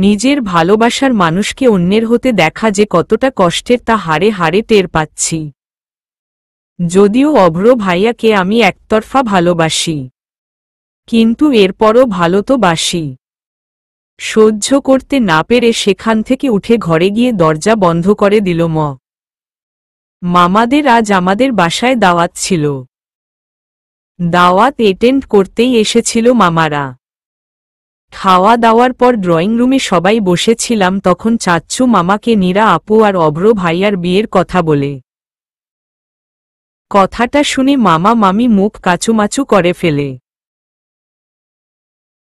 নিজের ভালোবাসার মানুষকে অন্যের হতে দেখা যে কতটা কষ্টের তা হাড়ে হাড়ে টের পাচ্ছি। যদিও অভ্র ভাইয়াকে আমি একতরফা ভালোবাসি, কিন্তু এরপরও ভালো তো বাসি। সহ্য করতে না পেরে সেখান থেকে উঠে ঘরে গিয়ে দরজা বন্ধ করে দিল। মামাদের আজ আমাদের বাসায় দাওয়াত ছিল। দাওয়াত অ্যাটেন্ড করতেই এসেছিল মামারা। খাওয়া দাওয়ার পর ড্রয়িং রুমে সবাই বসেছিলাম, তখন চাচ্চু মামাকে নীরা আপু আর অভ্র ভাইয়ার বিয়ের কথা বলে। কথাটা শুনে মামা মামি মুখ কাচুমাচু করে ফেলে,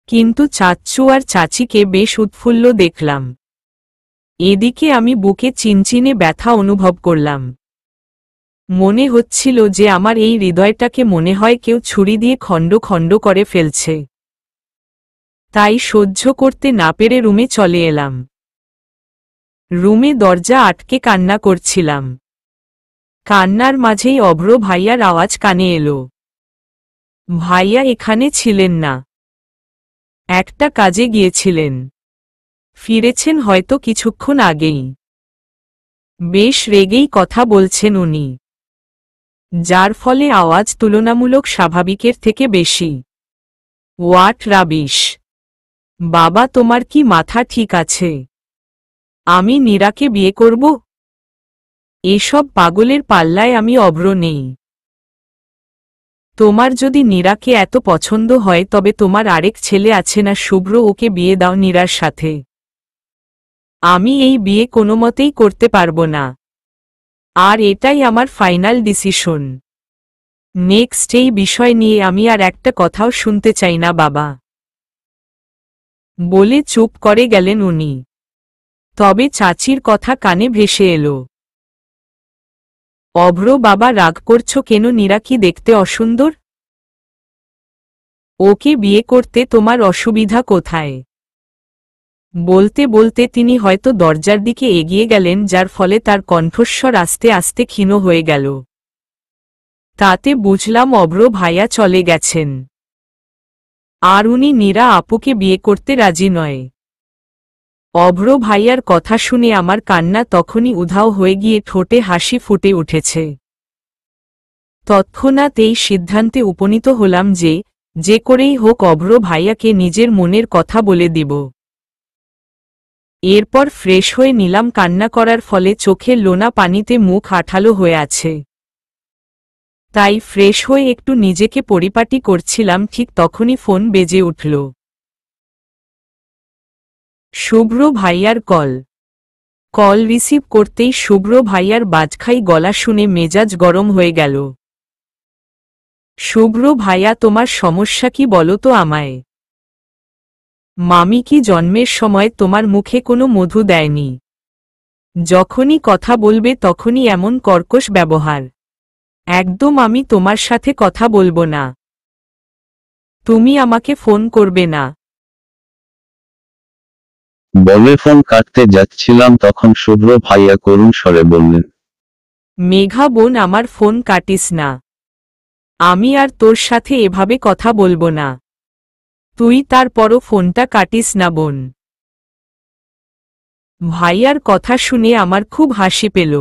কিন্তু চাচ্চু আর চাচিকে বেশ উৎফুল্ল দেখলাম। এদিকে আমি বুকে চিনচিনে ব্যথা অনুভব করলাম। মনে হচ্ছিল যে আমার এই হৃদয়টাকে মনে হয় কেউ ছুরি দিয়ে খণ্ড খণ্ড করে ফেলছে। তাই সহ্য করতে না পেরে রুমে চলে এলাম। রুমে দরজা আটকে কান্না করছিলাম। কান্নার মাঝেই অভ্র ভাইয়ার আওয়াজ কানে এলো। ভাইয়া এখানে ছিলেন না, একটা কাজে গিয়েছিলেন, ফিরেছেন হয়তো কিছুক্ষণ আগেই। বেশ রেগেই কথা বলছেন উনি, যার ফলে আওয়াজ তুলনামূলক স্বাভাবিকের থেকে বেশি। What rubbish! বাবা, তোমার কি মাথা ঠিক আছে? আমি নীরাকে বিয়ে করব? এসব পাগলের পাল্লায় আমি অভ্র নেই। তোমার যদি নীরাকে এত পছন্দ হয় তবে তোমার আরেক ছেলে আছে না শুভ্র, ওকে বিয়ে দাও নীরার সাথে। আমি এই বিয়ে কোনোমতেই করতে পারবো না, আর এটাই আমার ফাইনাল ডিসিশন। নেক্সট এই বিষয় নিয়ে আমি আর একটা কথাও শুনতে চাই না বাবা, বলে চুপ করে গেলেন উনি। তবে চাচির কথা কানে ভেসে এলো। অভ্র বাবা, রাগ করছো কেন? নীরা কি দেখতে অসুন্দর? ওকে বিয়ে করতে তোমার অসুবিধা কোথায়? বলতে বলতে তিনি হয়তো দরজার দিকে এগিয়ে গেলেন, যার ফলে তার কণ্ঠস্বর আস্তে আস্তে ক্ষীণ হয়ে গেল। তাতে বুঝলাম অভ্র ভাইয়া চলে গেছেন, আর উনি নীরা আপুকে বিয়ে করতে রাজি নয়। অভ্র ভাইয়ার কথা শুনে আমার কান্না তখনই উধাও হয়ে গিয়ে ঠোঁটে হাসি ফুটে উঠেছে। তৎক্ষণাৎ এই সিদ্ধান্তে উপনীত হলাম যে করেই হোক অভ্র ভাইয়াকে নিজের মনের কথা বলে দিব। এরপর ফ্রেশ হয়ে নিলাম। কান্না করার ফলে চোখের লোনা পানিতে মুখ আঠালো হয়ে আছে, তাই ফ্রেশ হয়ে একটু নিজেকে পরিপাটি করছিলাম, ঠিক তখনই ফোন বেজে উঠল। শুভ্র ভাইয়ার কল রিসিভ করতেই শুভ্র ভাইয়ার বাজখাই গলা শুনে মেজাজ গরম হয়ে গেল। শুভ্র ভাইয়া, তোমার সমস্যা কি বলো তো আমায়? মামি কি জন্মের সময় তোমার মুখে কোনো মধু দেয়নি? যখনই কথা বলবে তখনই এমন কর্কশ ব্যবহার। একদম আমি তোমার সাথে কথা বলবো না। তুমি আমাকে ফোন করবে না। বলে ফোন কাটতে যাচ্ছিলাম, তখন শুভ্র ভাইয়া করুণ স্বরে বললেন, মেঘা বোন, আমার ফোন কাটিস না। আমি আর তোর সাথে এভাবে কথা বলবো না। তুই তারপরও ফোনটা কাটিস না বোন। ভাইয়ার কথা শুনে আমার খুব হাসি পেল।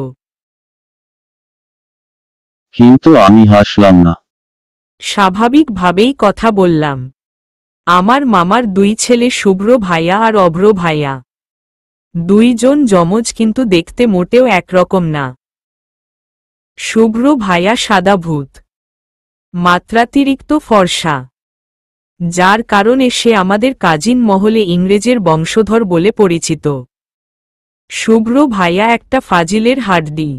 কিন্তু আমি হাসলাম না। স্বাভাবিকভাবেই কথা বললাম। আমার মামার দুই ছেলে শুভ্র ভাইয়া আর অভ্র ভাইয়া, দুইজন যমজ, কিন্তু দেখতে মোটেও একরকম না। শুভ্র ভাইয়া সাদা ভূত, মাত্রাতিরিক্ত ফর্সা, যার কারণে সে আমাদের কাজিন মহলে ইংরেজের বংশধর বলে পরিচিত। শুভ্র ভাইয়া একটা ফাজিলের হাড্ডি,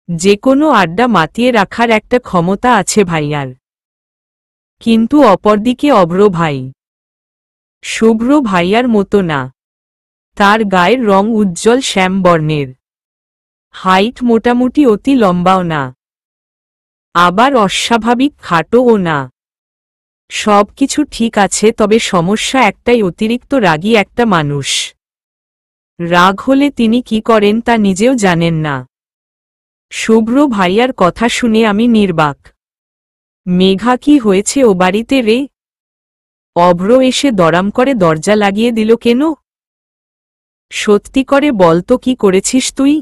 যে কোনো আড্ডা মাতিয়ে রাখার একটা ক্ষমতা আছে ভাইয়ার। কিন্তু অপরদিকে অভ্র ভাই শুভ্র ভাইয়ার মতো না। তার গায়ের রং উজ্জ্বল শ্যাম বর্ণের, হাইট মোটামুটি অতি লম্বাও না, আবার অস্বাভাবিক খাটোও না। সব কিছু ঠিক আছে, তবে সমস্যা একটাই, অতিরিক্ত রাগী একটা মানুষ। রাগ হলে তিনি কি করেন তা নিজেও জানেন না। শুভ্র ভাইয়ার কথা শুনে আমি নির্বাক। মেঘা, কি হয়েছে ও বাড়িতে রে? অভ্র এসে দরাম করে দরজা লাগিয়ে দিল কেন? সত্যি করে বল তো কি করেছিস তুই?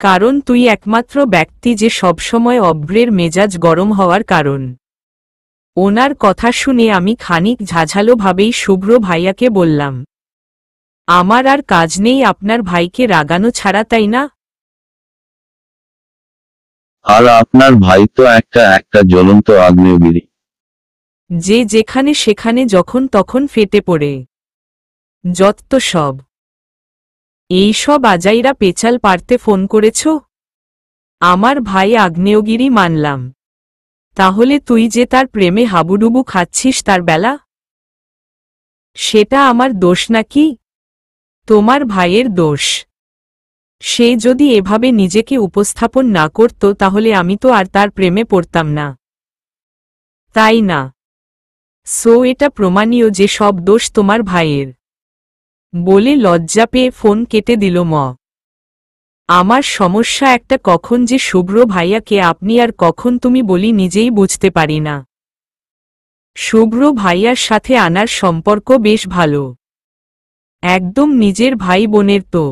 কারণ তুই একমাত্র ব্যক্তি যে সবসময় অভ্রের মেজাজ গরম হওয়ার কারণ। ওনার কথা শুনে আমি খানিক ঝাঝালোভাবেই শুভ্র ভাইয়াকে বললাম, আমার আর কাজ নেই আপনার ভাইকে রাগানো ছাড়া, তাই না? আর আপনার ভাই তো একটা জ্বলন্ত আগ্নেয়গিরি। যে যেখানে সেখানে যখন তখন ফেটে পড়ে যত সব। এই সব আজাইরা পেচাল পারতে ফোন করেছ? আমার ভাই আগ্নেয়গিরি মানলাম, তাহলে তুই যে তার প্রেমে হাবুডুবু খাচ্ছিস তার বেলা? সেটা আমার দোষ নাকি? তোমার ভাইয়ের দোষ। সে যদি এভাবে নিজেকে উপস্থাপন না করত তাহলে আমি তো আর তার প্রেমে পড়তাম না, তাই না? সো এটা প্রমাণীয় যে সব দোষ তোমার ভাইয়ের। বলে লজ্জা পেয়ে ফোন কেটে দিল ম। আমার সমস্যা একটা, কখন যে শুভ্র ভাইয়াকে আপনি আর কখন তুমি বলি নিজেই বুঝতে পারি না। শুভ্র ভাইয়ার সাথে আনার সম্পর্ক বেশ ভালো, একদম নিজের ভাই বোনের তো।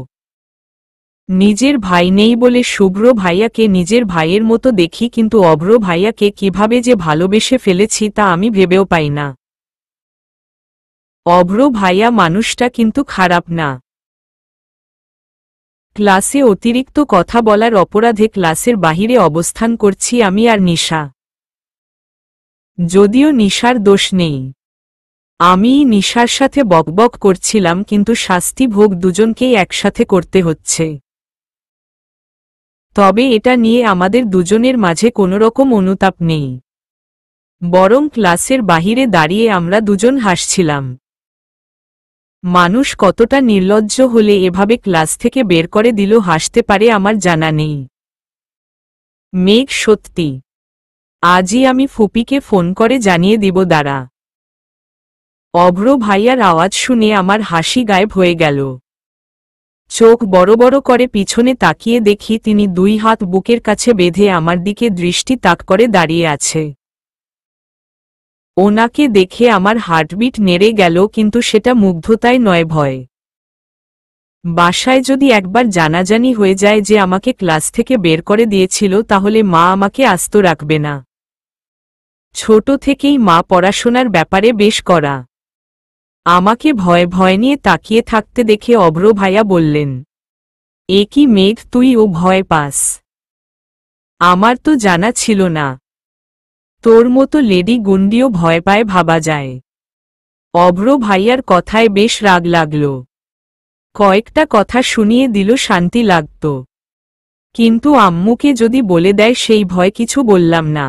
নিজের ভাই নেই বলে শুভ্র ভাইয়াকে নিজের ভাইয়ের মতো দেখি, কিন্তু অভ্র ভাইয়াকে কিভাবে যে ভালোবেসে ফেলেছি তা আমি ভেবেও পাই না। অভ্র ভাইয়া মানুষটা কিন্তু খারাপ না। ক্লাসে অতিরিক্ত কথা বলার অপরাধে ক্লাসের বাহিরে অবস্থান করছি আমি আর নিশা। যদিও নিশার দোষ নেই, আমি নিশার সাথে বকবক করছিলাম, কিন্তু শাস্তি ভোগ দুজনকেই একসাথে করতে হচ্ছে। তবে এটা নিয়ে আমাদের দুজনের মাঝে কোনোরকম অনুতাপ নেই, বরং ক্লাসের বাহিরে দাঁড়িয়ে আমরা দুজন হাসছিলাম। মানুষ কতটা নির্লজ্জ হলে এভাবে ক্লাস থেকে বের করে দিল হাসতে পারে আমার জানা নেই। মেঘ, সত্যি আজই আমি ফুপিকে ফোন করে জানিয়ে দিব দাঁড়া। অভ্র ভাইয়ার আওয়াজ শুনে আমার হাসি গায়েব হয়ে গেল। চোখ বড় বড় করে পিছনে তাকিয়ে দেখি তিনি দুই হাত বুকের কাছে বেঁধে আমার দিকে দৃষ্টি তাক করে দাঁড়িয়ে আছে। ওনাকে দেখে আমার হার্টবিট নেড়ে গেল, কিন্তু সেটা মুগ্ধতায় নয়, ভয়। বাসায় যদি একবার জানাজানি হয়ে যায় যে আমাকে ক্লাস থেকে বের করে দিয়েছিল তাহলে মা আমাকে আস্ত রাখবে না। ছোট থেকেই মা পড়াশোনার ব্যাপারে বেশ কড়া। আমাকে ভয় ভয় নিয়ে তাকিয়ে থাকতে দেখে অভ্র ভাইয়া বললেন, এ কি মেঘ, তুই ও ভয় পাস? আমার তো জানা ছিল না। তোর মতো লেডি গুন্ডিও ভয় পায় ভাবা যায়। অভ্র ভাইয়ার কথায় বেশ রাগ লাগল। কয়েকটা কথা শুনিয়ে দিল, শান্তি লাগত। কিন্তু আম্মুকে যদি বলে দেয় সেই ভয় কিছু বললাম না।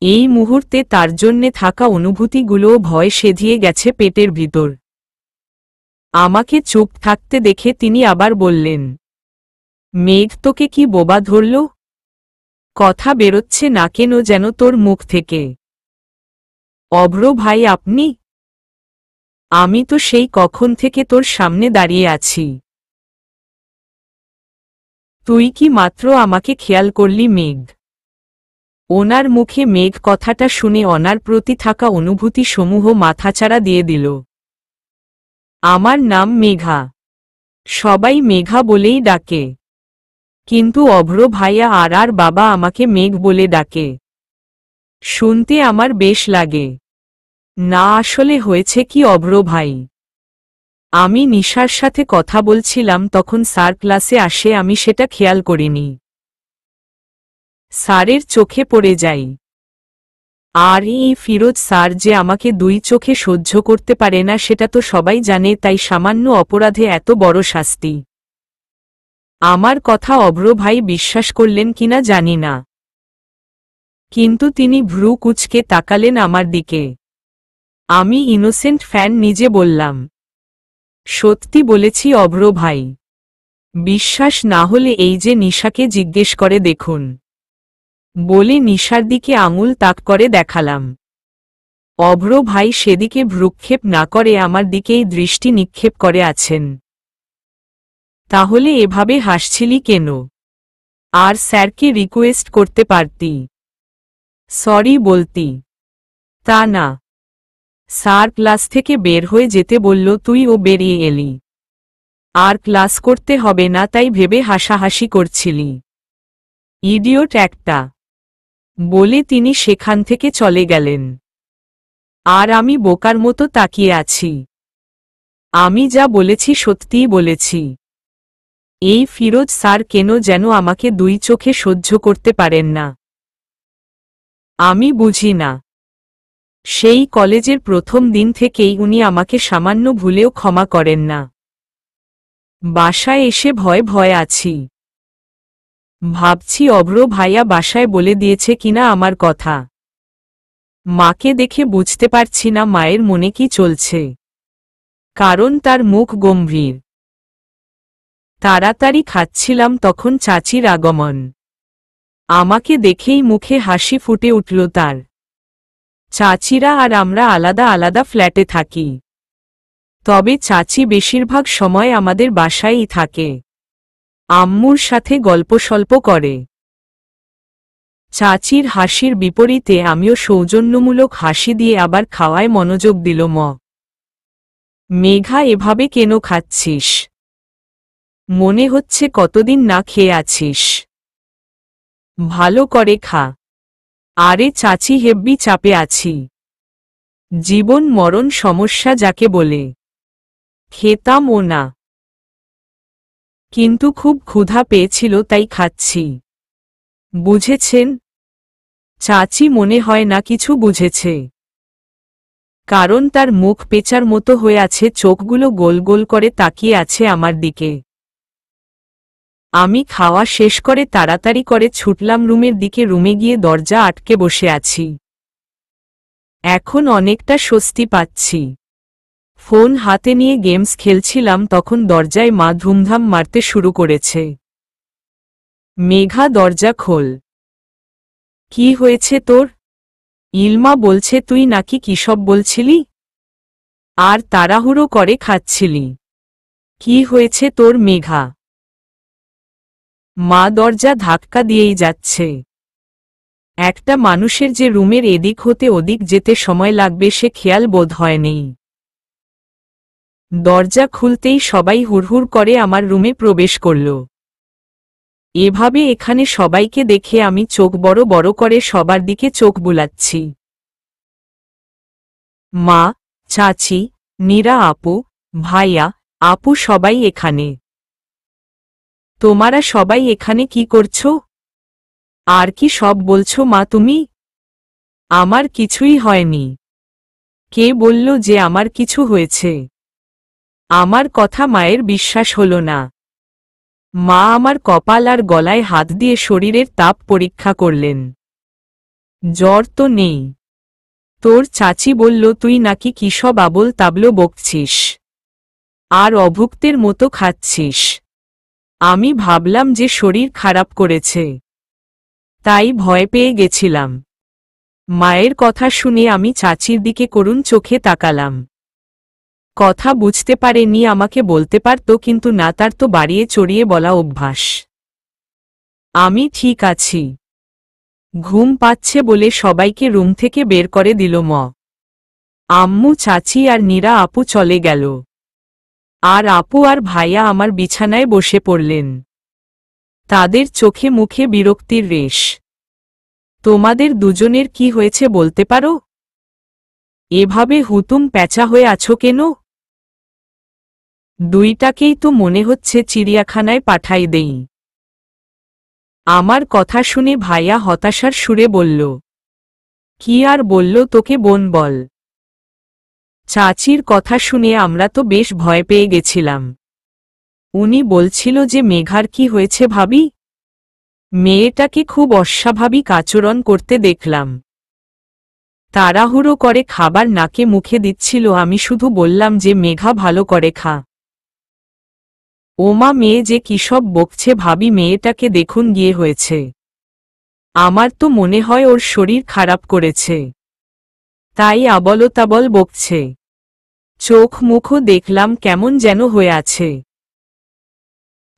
এই মুহূর্তে তার জন্যে থাকা অনুভূতিগুলোও ভয় সেধিয়ে গেছে পেটের ভিতর। আমাকে চুপ থাকতে দেখে তিনি আবার বললেন, মেঘ, তোকে কি বোবা ধরল? কথা বেরোচ্ছে না কেন যেন তোর মুখ থেকে? অভ্র ভাই, আপনি? আমি তো সেই কখন থেকে তোর সামনে দাঁড়িয়ে আছি। তুই কি মাত্র আমাকে খেয়াল করলি মেঘ? ওনার মুখে মেঘ কথাটা শুনে অনার প্রতি থাকা অনুভূতি সমূহ মাথাচাড়া দিয়ে দিল। আমার নাম মেঘা, সবাই মেঘা বলেই ডাকে, কিন্তু অভ্র ভাইয়া আর বাবা আমাকে মেঘ বলে ডাকে। শুনতে আমার বেশ লাগে। না, আসলে হয়েছে কি অভ্র ভাই, আমি নিশার সাথে কথা বলছিলাম তখন স্যার ক্লাসে আসে, আমি সেটা খেয়াল করিনি। স্যারের চোখে পড়ে যাই। আর এই ফিরোজ স্যার যে আমাকে দুই চোখে সহ্য করতে পারে না সেটা তো সবাই জানে, তাই সামান্য অপরাধে এত বড় শাস্তি। আমার কথা অভ্র ভাই বিশ্বাস করলেন কিনা জানি না, কিন্তু তিনি ভ্রু কুঁচকে তাকালেন আমার দিকে। আমি ইনোসেন্ট ফ্যান নিজে বললাম, সত্যি বলেছি অভ্র ভাই। বিশ্বাস না হলে এই যে নিশাকে জিজ্ঞেস করে দেখুন। বলে নিশার দিকে আঙুল তাক করে দেখালাম। অভ্র ভাই সেদিকে ভ্রুক্ষেপ না করে আমার দিকেই দৃষ্টি নিক্ষেপ করে আছেন। তাহলে এভাবে হাসছিলি কেন? আর স্যারকে রিকোয়েস্ট করতে পারতি, সরি বলতি। তা না, স্যার ক্লাস থেকে বের হয়ে যেতে বলল, তুই ও বেরিয়ে এলি। আর ক্লাস করতে হবে না তাই ভেবে হাসাহাসি করছিলি। ইডিয়ট একটা, বলে তিনি সেখান থেকে চলে গেলেন। আর আমি বোকার মতো তাকিয়ে আছি। আমি যা বলেছি সত্যিই বলেছি। এই ফিরোজ স্যার কেন যেন আমাকে দুই চোখে সহ্য করতে পারেন না। আমি বুঝি না। সেই কলেজের প্রথম দিন থেকেই উনি আমাকে সামান্য ভুলেও ক্ষমা করেন না। বাসায় এসে ভয় ভয় আছি। ভাবছি অভ্র ভাইয়া বাসায় বলে দিয়েছে কিনা আমার কথা। মাকে দেখে বুঝতে পারছি না মায়ের মনে কি চলছে, কারণ তার মুখ গম্ভীর। তাড়াতাড়ি খাচ্ছিলাম তখন চাচির আগমন। আমাকে দেখেই মুখে হাসি ফুটে উঠল তার। চাচিরা আর আমরা আলাদা আলাদা ফ্ল্যাটে থাকি, তবে চাচি বেশিরভাগ সময় আমাদের বাসায়ই থাকে। আম্মুর সাথে গল্পসল্প করে। চাচির হাসির বিপরীতে আমিও সৌজন্যমূলক হাসি দিয়ে আবার খাওয়ায় মনোযোগ দিল। মেঘা, এভাবে কেন খাচ্ছিস? মনে হচ্ছে কতদিন না খেয়ে আছিস। ভালো করে খা। আরে চাচি, হেব্বি চাপে আছি। জীবন মরণ সমস্যা যাকে বলে। খেতাম ও না, কিন্তু খুব ক্ষুধা পেয়েছিল তাই খাচ্ছি। বুঝেছেন? চাচি মনে হয় না কিছু বুঝেছে, কারণ তার মুখ পেঁচার মতো হয়ে আছে, চোখগুলো গোল গোল করে তাকিয়ে আছে আমার দিকে। আমি খাওয়া শেষ করে তাড়াতাড়ি করে ছুটলাম রুমের দিকে। রুমে গিয়ে দরজা আটকে বসে আছি। এখন অনেকটা স্বস্তি পাচ্ছি। ফোন হাতে নিয়ে গেমস খেলছিলাম, তখন দরজায় মা ধুমধাম মারতে শুরু করেছে। মেঘা, দরজা খোল। কি হয়েছে তোর? ইলমা বলছে তুই নাকি কিসব বলছিলি আর তাড়াহুড়ো করে খাচ্ছিলি। কি হয়েছে তোর মেঘা? মা দরজা ধাক্কা দিয়েই যাচ্ছে। একটা মানুষের যে রুমের এদিক হতে ওদিক যেতে সময় লাগবে সে খেয়াল বোধ হয় নেই। দরজা খুলতেই সবাই হুড়হুড় করে আমার রুমে প্রবেশ করল। এভাবে এখানে সবাইকে দেখে আমি চোখ বড় বড় করে সবার দিকে চোখ বুলাচ্ছি। মা, চাচি, নীরা আপু, ভাইয়া, আপু সবাই এখানে। তোমরা সবাই এখানে কি করছো? আর কি সব বলছো মা তুমি? আমার কিছুই হয়নি। কে বলল যে আমার কিছু হয়েছে? আমার কথা মায়ের বিশ্বাস হল না। মা আমার কপাল আর গলায় হাত দিয়ে শরীরের তাপ পরীক্ষা করলেন। জ্বর তো নেই। তোর চাচি বলল তুই নাকি কিসব আবল তাবল বকছিস আর অভুক্তের মতো খাচ্ছিস। আমি ভাবলাম যে শরীর খারাপ করেছে, তাই ভয় পেয়ে গেছিলাম। মায়ের কথা শুনে আমি চাচির দিকে করুণ চোখে তাকালাম। কথা বুঝতে পারেনি, আমাকে বলতে পারত, কিন্তু না, তার তো বাড়িয়ে চড়িয়ে বলা অভ্যাস। আমি ঠিক আছি। ঘুম পাচ্ছে বলে সবাইকে রুম থেকে বের করে দিল আম্মু, চাচি আর নীরা আপু চলে গেল। আর আপু আর ভাইয়া আমার বিছানায় বসে পড়লেন। তাদের চোখে মুখে বিরক্তির রেশ। তোমাদের দুজনের কি হয়েছে বলতে পারো? এভাবে হুতুম প্যাঁচা হয়ে আছো কেন? দুইটাকেই তো মনে হচ্ছে চিড়িয়াখানায় পাঠাই দেই। আমার কথা শুনে ভাইয়া হতাশার সুরে বলল। কি আর বলল তোকে বোন, বল। চাচির কথা শুনে আমরা তো বেশ ভয় পেয়ে গেছিলাম। উনি বলছিল যে মেঘার কি হয়েছে ভাবি? মেয়েটাকে খুব অস্বাভাবিক আচরণ করতে দেখলাম। তাড়াহুড়ো করে খাবার নাকে মুখে দিচ্ছিল। আমি শুধু বললাম যে মেঘা ভালো করে খা। ওমা, মেয়ে যে কিসব বকছে ভাবি, মেয়েটাকে দেখুন গিয়ে হয়েছে। আমার তো মনে হয় ওর শরীর খারাপ করেছে, তাই আবলতাবল বকছে। চোখ মুখও দেখলাম কেমন যেন হয়ে আছে।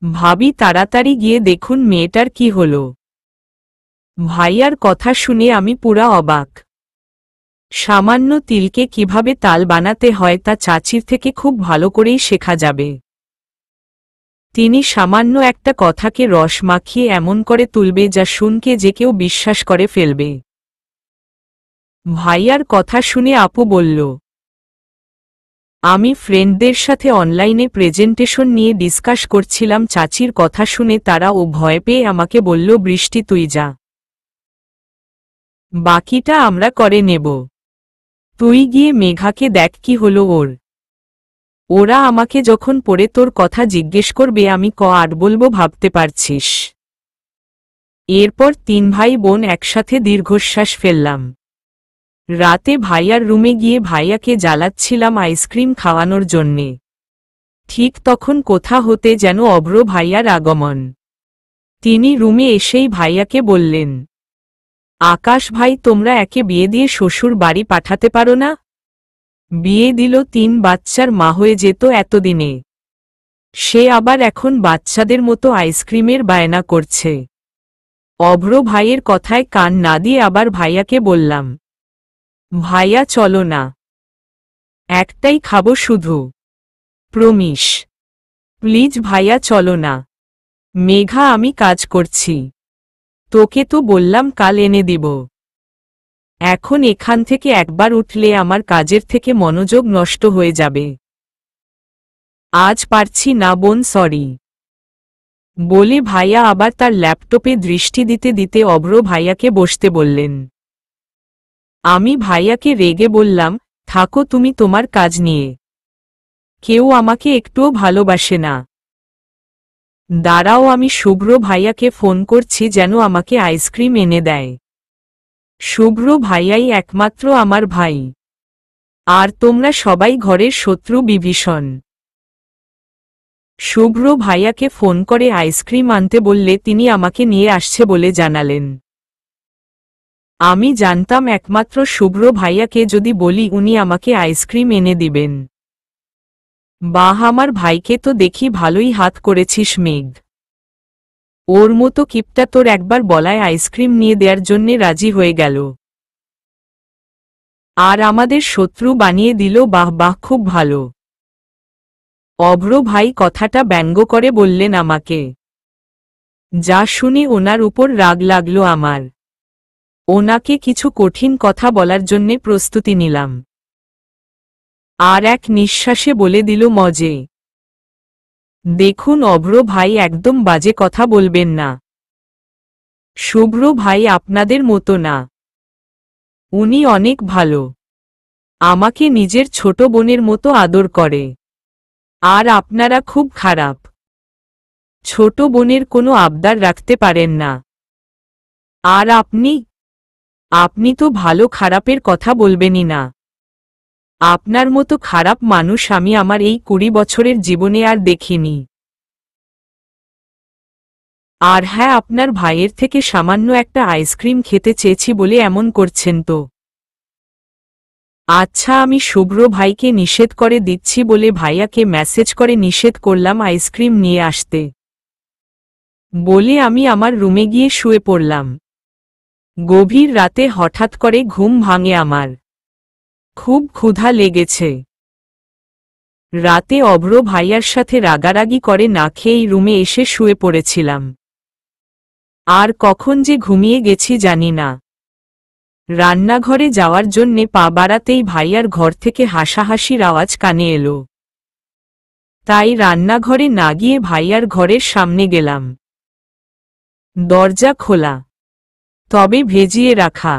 ভাবি তাড়াতাড়ি গিয়ে দেখুন মেয়েটার কি হলো। ভাইয়ার কথা শুনে আমি পুরা অবাক। সামান্য তিলকে কিভাবে তাল বানাতে হয় তা চাচির থেকে খুব ভালো করেই শেখা যাবে। তিনি সামান্য একটা কথাকে রস মাখিয়ে এমন করে তুলবে যা শুনকে যে কেউ বিশ্বাস করে ফেলবে। ভাইয়ার কথা শুনে আপু বলল, আমি ফ্রেন্ডদের সাথে অনলাইনে প্রেজেন্টেশন নিয়ে ডিসকাস করছিলাম। চাচির কথা শুনে তারা ও ভয় পেয়ে আমাকে বলল, বৃষ্টি তুই যা, বাকিটা আমরা করে নেব, তুই গিয়ে মেঘাকে দেখ কি হলো ওর। ওরা আমাকে যখন পড়ে তোর কথা জিজ্ঞেস করবে আমি আর বলবো ভাবতে পারছিস। এরপর 3 ভাই বোন একসাথে দীর্ঘশ্বাস ফেললাম। রাতে ভাইয়ার রুমে গিয়ে ভাইয়াকে জ্বালাচ্ছিলাম আইসক্রিম খাওয়ানোর জন্যে। ঠিক তখন কোথা হতে যেন অভ্র ভাইয়ার আগমন। তিনি রুমে এসেই ভাইয়াকে বললেন, আকাশ ভাই, তোমরা একে বিয়ে দিয়ে শ্বশুর বাড়ি পাঠাতে পারো না? বিয়ে দিল, 3 বাচ্চার মা হয়ে যেত এতদিনে। সে আবার এখন বাচ্চাদের মতো আইসক্রিমের বায়না করছে। অভ্র ভাইয়ের কথায় কান না দিয়ে আবার ভাইয়াকে বললাম, ভাইয়া চলো না, একটাই খাবো শুধু, প্রমিস, প্লিজ ভাইয়া চলো না। মেঘা, আমি কাজ করছি, তোকে তো বললাম কাল এনে দিব। এখন এখান থেকে একবার উঠলে আমার কাজের থেকে মনোযোগ নষ্ট হয়ে যাবে। আজ পারছি না বোন, সরি। বলে ভাইয়া আবার তার ল্যাপটপে দৃষ্টি দিতে দিতে অভ্র ভাইয়াকে বসতে বললেন। আমি ভাইয়াকে রেগে বললাম, থাকো তুমি তোমার কাজ নিয়ে, কেউ আমাকে একটুও ভালোবাসে না। দাঁড়াও, আমি শুভ্র ভাইয়াকে ফোন করছি যেন আমাকে আইসক্রিম এনে দেয়। শুভ্র ভাইয়াই একমাত্র আমার ভাই, আর তোমরা সবাই ঘরের শত্রু বিভীষণ। শুভ্র ভাইয়াকে ফোন করে আইসক্রিম আনতে বললে তিনি আমাকে নিয়ে আসছে বলে জানালেন। আমি জানতাম একমাত্র শুভ্র ভাইয়াকে যদি বলি উনি আমাকে আইসক্রিম এনে দিবেন। বাহ, আমার ভাইকে তো দেখি ভালোই হাত করেছিস মেঘ। ওর মতো কিপটা তোর একবার বলায় আইসক্রিম নিয়ে দেওয়ার জন্যে রাজি হয়ে গেল, আর আমাদের শত্রু বানিয়ে দিল। বাহ বাহ, খুব ভালো। অভ্র ভাই কথাটা ব্যঙ্গ করে বললেন আমাকে, যা শুনে ওনার উপর রাগ লাগলো আমার। ওনাকে কিছু কঠিন কথা বলার জন্যে প্রস্তুতি নিলাম। আর এক নিঃশ্বাসে বলে দিল মজে, দেখুন অভ্র ভাই, একদম বাজে কথা বলবেন না। শুভ্র ভাই আপনাদের মতো না, উনি অনেক ভালো, আমাকে নিজের ছোট বোনের মতো আদর করে। আর আপনারা খুব খারাপ, ছোট বোনের কোনো আবদার রাখতে পারেন না। আর আপনি তো ভালো খারাপের কথা বলবেনই না। আপনার মতো খারাপ মানুষ আমি আমার এই 20 বছরের জীবনে আর দেখিনি। আর হ্যাঁ, আপনার ভাইয়ের থেকে সামান্য একটা আইসক্রিম খেতে চেয়েছি বলে এমন করছেন তো? আচ্ছা, আমি শুভ্র ভাইকে নিষেধ করে দিচ্ছি বলে ভাইয়াকে মেসেজ করে নিষেধ করলাম আইসক্রিম নিয়ে আসতে। বলে আমি আমার রুমে গিয়ে শুয়ে পড়লাম। গভীর রাতে হঠাৎ করে ঘুম ভাঙে আমার। খুব ক্ষুধা লেগেছে। রাতে অভ্র ভাইয়ার সাথে রাগারাগি করে না খেয়েই রুমে এসে শুয়ে পড়েছিলাম। আর কখন যে ঘুমিয়ে গেছি জানি না। রান্নাঘরে যাওয়ার জন্যে পা বাড়াতেই ভাইয়ার ঘর থেকে হাসাহাসির আওয়াজ কানে এলো। তাই রান্নাঘরে না গিয়ে ভাইয়ার ঘরের সামনে গেলাম। দরজা খোলা, তবে ভেজিয়ে রাখা।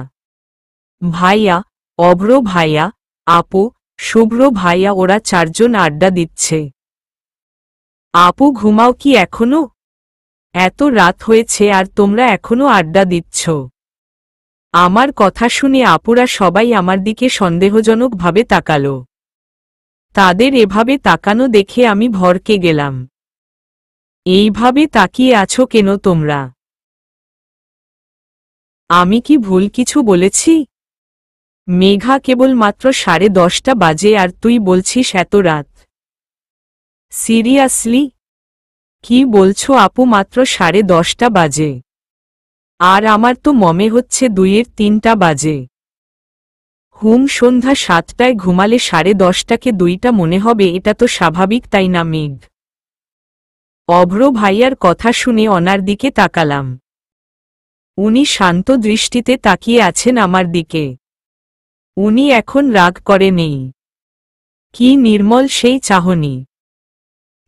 ভাইয়া, অভ্র ভাইয়া, আপু, শুভ্র ভাইয়া, ওরা 4 জন আড্ডা দিচ্ছে। আপু, ঘুমাও কি এখনো? এত রাত হয়েছে আর তোমরা এখনো আড্ডা দিচ্ছ? আমার কথা শুনে আপুরা সবাই আমার দিকে সন্দেহজনকভাবে তাকালো। তাদের এভাবে তাকানো দেখে আমি ভরকে গেলাম। এইভাবে তাকিয়ে আছো কেন তোমরা? আমি কি ভুল কিছু বলেছি? মেঘা, কেবল মাত্র 10:30 বাজে আর তুই বলছিস এত রাত? সিরিয়াসলি? কি বলছো আপু, মাত্র 10:30 বাজে? আর আমার তো মনে হচ্ছে 2-3 বাজে। সন্ধ্যা 7টায় ঘুমালে 10:30কে 2টা মনে হবে, এটা তো স্বাভাবিক, তাই না মেঘ? অভ্র ভাইয়ার কথা শুনে ওনার দিকে তাকালাম। উনি শান্ত দৃষ্টিতে তাকিয়ে আছেন আমার দিকে। উনি এখন রাগ করে নেই। কি নির্মল সেই চাহনি!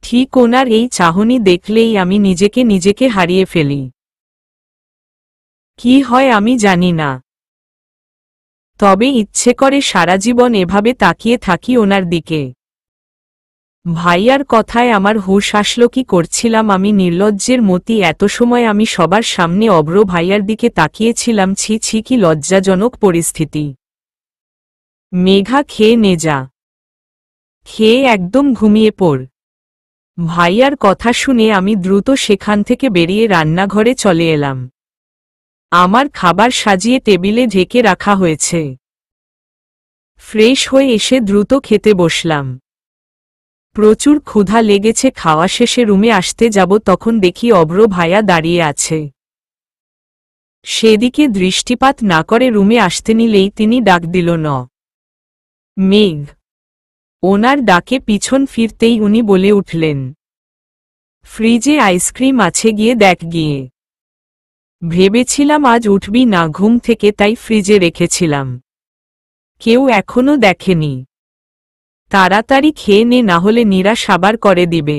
ঠিক ওনার এই চাহনি দেখলেই আমি নিজেকে হারিয়ে ফেলি। কি হয় আমি জানি না, তবে ইচ্ছে করে সারা জীবন এভাবে তাকিয়ে থাকি ওনার দিকে। ভাইয়ার কথায় আমার হুঁশ আসলো। কি করছিলাম আমি নির্লজ্জের মতি! এত সময় আমি সবার সামনে অভ্র ভাইয়ার দিকে তাকিয়েছিলাম। ছি ছি, কি লজ্জাজনক পরিস্থিতি! মেঘা, খেয়ে নে যা, খেয়ে একদম ঘুমিয়ে পড়। ভাইয়ার কথা শুনে আমি দ্রুত সেখান থেকে বেরিয়ে রান্নাঘরে চলে এলাম। আমার খাবার সাজিয়ে টেবিলে ঢেকে রাখা হয়েছে। ফ্রেশ হয়ে এসে দ্রুত খেতে বসলাম। প্রচুর ক্ষুধা লেগেছে। খাওয়া শেষে রুমে আসতে যাব, তখন দেখি অভ্র ভাইয়া দাঁড়িয়ে আছে। সেদিকে দৃষ্টিপাত না করে রুমে আসতে নিলেই তিনি ডাক দিল, ন মেঘ। ওনার ডাকে পিছন ফিরতেই উনি বলে উঠলেন, ফ্রিজে আইসক্রিম আছে, গিয়ে দেখ গিয়ে। ভেবেছিলাম আজ উঠবি না ঘুম থেকে, তাই ফ্রিজে রেখেছিলাম। কেউ এখনো দেখেনি। তাড়াতাড়ি খেয়ে নে, না হলে নীরা সাবার করে দিবে।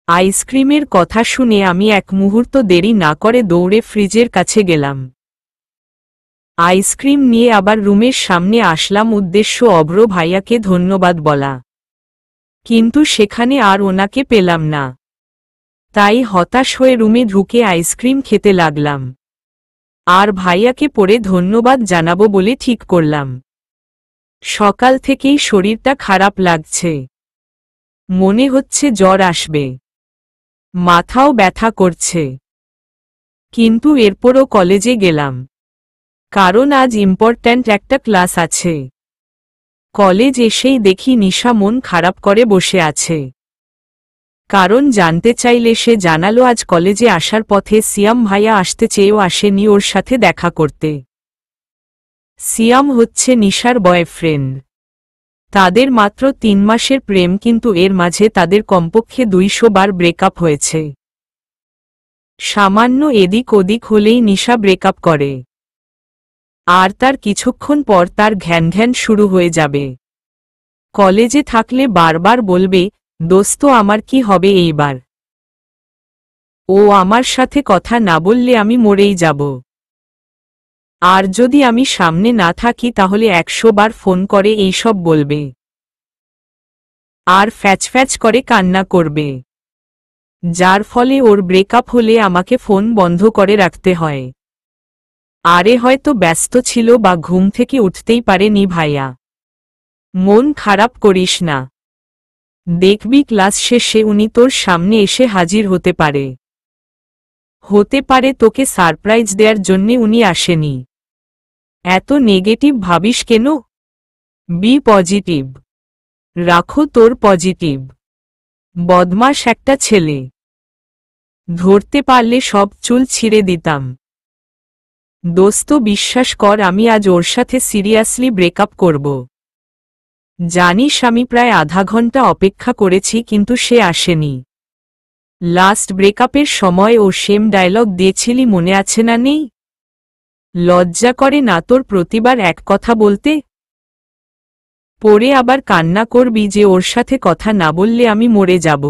আইসক্রিমের কথা শুনে আমি এক মুহূর্ত দেরি না করে দৌড়ে ফ্রিজের কাছে গেলাম। আইসক্রিম নিয়ে আবার রুমের সামনে আসলাম, উদ্দেশ্য অভ্র ভাইয়াকে ধন্যবাদ বলা। কিন্তু সেখানে আর ওনাকে পেলাম না। তাই হতাশ হয়ে রুমে ঢুকে আইসক্রিম খেতে লাগলাম। আর ভাইয়াকে পরে ধন্যবাদ জানাবো বলে ঠিক করলাম। সকাল থেকেই শরীরটা খারাপ লাগছে। মনে হচ্ছে জ্বর আসবে। মাথাও ব্যথা করছে। কিন্তু এরপরও কলেজে গেলাম, কারণ আজ ইম্পর্ট্যান্ট একটা ক্লাস আছে। কলেজ এসেই দেখি নিশা মন খারাপ করে বসে আছে। কারণ জানতে চাইলে সে জানালো আজ কলেজে আসার পথে সিয়াম ভাইয়া আসতে চেয়েও আসেনি ওর সাথে দেখা করতে। সিয়াম হচ্ছে নিশার বয়ফ্রেন্ড। তাদের মাত্র 3 মাসের প্রেম, কিন্তু এর মাঝে তাদের কমপক্ষে 200 বার ব্রেকআপ হয়েছে। সামান্য এদিক ওদিক হলেই নিশা ব্রেকআপ করে। আর তার কিছুক্ষণ পর তার ঘ্যান ঘ্যান শুরু হয়ে যাবে। কলেজে থাকলে বারবার বলবে, দোস্ত আমার কি হবে এইবার? ও আমার সাথে কথা না বললে আমি মরেই যাব। আর যদি আমি সামনে না থাকি তাহলে 100 বার ফোন করে এইসব বলবে। আর ফ্যাচ করে কান্না করবে। যার ফলে ওর ব্রেকআপ হলে আমাকে ফোন বন্ধ করে রাখতে হয়। আরে হয়তো ব্যস্ত ছিল বা ঘুম থেকে উঠতেই পারেনি ভাইয়া। মন খারাপ করিস না। দেখবি ক্লাস শেষে উনি তোর সামনে এসে হাজির হতে পারে। হতে পারে তোকে সারপ্রাইজ দেওয়ার জন্যে উনি আসেনি। এত নেগেটিভ ভাবিস কেন? Be positive. রাখো তোর পজিটিভ। বদমাশ একটা ছেলে। ধরতে পারলে সব চুল ছিঁড়ে দিতাম। দোস্ত বিশ্বাস কর, আমি আজ ওর সাথে সিরিয়াসলি ব্রেকআপ করব। জানিস আমি প্রায় আধা ঘন্টা অপেক্ষা করেছি, কিন্তু সে আসেনি। লাস্ট ব্রেকআপের সময় ও সেম ডায়লগ দিয়েছিলি, মনে আছে না? নেই? লজ্জা করে না তোর প্রতিবার এক কথা বলতে? পরে আবার কান্না করবি যে ওর সাথে কথা না বললে আমি মরে যাব।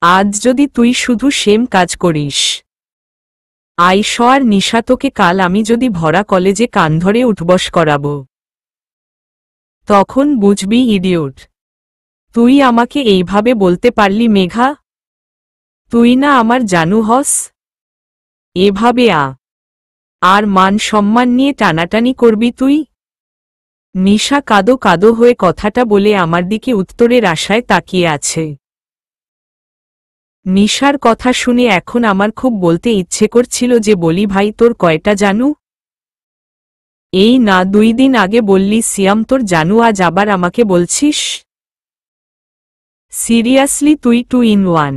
আজ যদি তুই শুধু সেম কাজ করিস। আইস আর নিশা, তোকে কাল আমি যদি ভরা কলেজে কান ধরে উঠবস করাব। তখন বুঝবি ইডিয়ট। তুই আমাকে এইভাবে বলতে পারলি মেঘা? তুই না আমার জানু হস? এভাবে আর মান সম্মান নিয়ে টানাটানি করবি তুই? নিশা কাদো কাদো হয়ে কথাটা বলে আমার দিকে উত্তরের আশায় তাকিয়ে আছে। নিশার কথা শুনে এখন আমার খুব বলতে ইচ্ছে করছিল যে বলি, ভাই তোর কয়টা জানু? এই না 2 দিন আগে বললি সিয়াম তোর জানু, আজ আবার আমাকে বলছিস? সিরিয়াসলি তুই 2 in 1?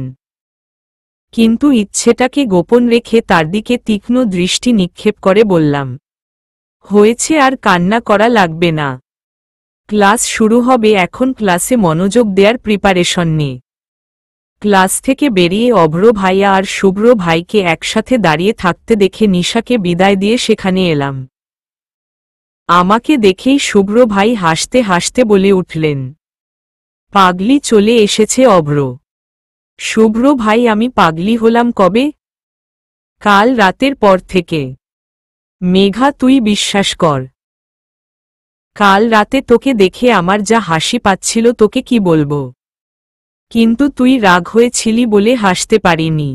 কিন্তু ইচ্ছেটাকে গোপন রেখে তার দিকে তীক্ষ্ণ দৃষ্টি নিক্ষেপ করে বললাম, হয়েছে, আর কান্না করা লাগবে না। ক্লাস শুরু হবে এখন, ক্লাসে মনোযোগ দেওয়ার প্রিপারেশন নে। ক্লাস থেকে বেরিয়ে অভ্র ভাইয়া আর শুভ্র ভাইকে একসাথে দাঁড়িয়ে থাকতে দেখে নিশাকে বিদায় দিয়ে সেখানে এলাম। আমাকে দেখেই শুভ্র ভাই হাসতে হাসতে বলে উঠলেন, পাগলি চলে এসেছে অভ্র। শুভ্র ভাই, আমি পাগলি হলাম কবে? কাল রাতের পর থেকে। মেঘা, তুই বিশ্বাস কর, কাল রাতে তোকে দেখে আমার যা হাসি পাচ্ছিল তোকে কি বলবো, কিন্তু তুই রাগ হয়েছিলি বলে হাসতে পারিনি।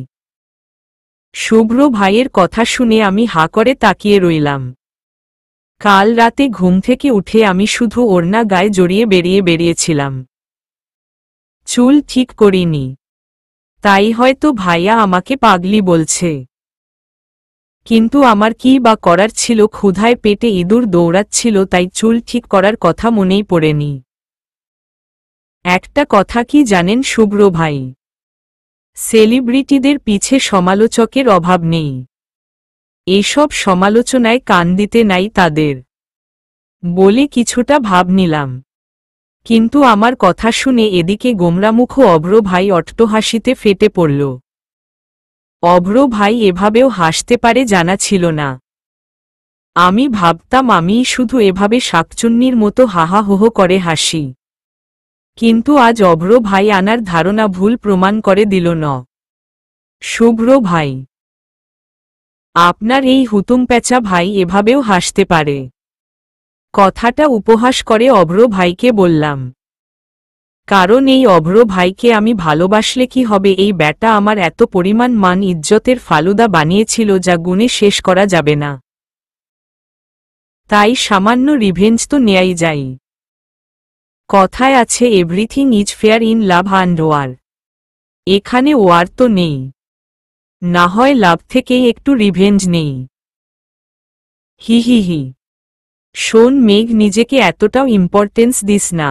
শুভ্র ভাইয়ের কথা শুনে আমি হা করে তাকিয়ে রইলাম। কাল রাতে ঘুম থেকে উঠে আমি শুধু ওড়না গায়ে জড়িয়ে বেরিয়েছিলাম। চুল ঠিক করিনি, তাই হয়তো ভাইয়া আমাকে পাগলি বলছে। কিন্তু আমার কি বা করার ছিল, ক্ষুধায় পেটে ইঁদুর দৌড়াচ্ছিল, তাই চুল ঠিক করার কথা মনেই পড়েনি। একটা কথা কি জানেন শুভ্র ভাই, সেলিব্রিটিদের পিছে সমালোচকের অভাব নেই। এসব সমালোচনায় কান দিতে নাই তাদের, বলে কিছুটা ভাব নিলাম। কিন্তু আমার কথা শুনে এদিকে গোমরামুখ অভ্র ভাই অট্টহাসিতে ফেটে পড়ল। অভ্র ভাই এভাবেও হাসতে পারে জানা ছিল না। আমি ভাবতাম আমিই শুধু এভাবে শাকচুন্নির মতো হাহা হোহো করে হাসি, কিন্তু আজ অভ্র ভাই আনার ধারণা ভুল প্রমাণ করে দিল ন। শুভ্র ভাই, আপনার এই হুতুমপ্যাঁচা ভাই এভাবেও হাসতে পারে? কথাটা উপহাস করে অভ্র ভাইকে বললাম, কারণ এই অভ্র ভাইকে আমি ভালোবাসলে কি হবে, এই ব্যাটা আমার এত পরিমাণ মান ইজ্জতের ফালুদা বানিয়েছিল যা গুণে শেষ করা যাবে না। তাই সামান্য রিভেঞ্জ তো নেয়াই যাই। কথায় আছে everything is fair in love and war. এখানে ওয়ার তো নেই, না হয় লাভ থেকেই একটু রিভেঞ্জ নেই। হি হি হি। শোন মেঘ, নিজেকে এতটাও ইম্পর্টেন্স দিস না।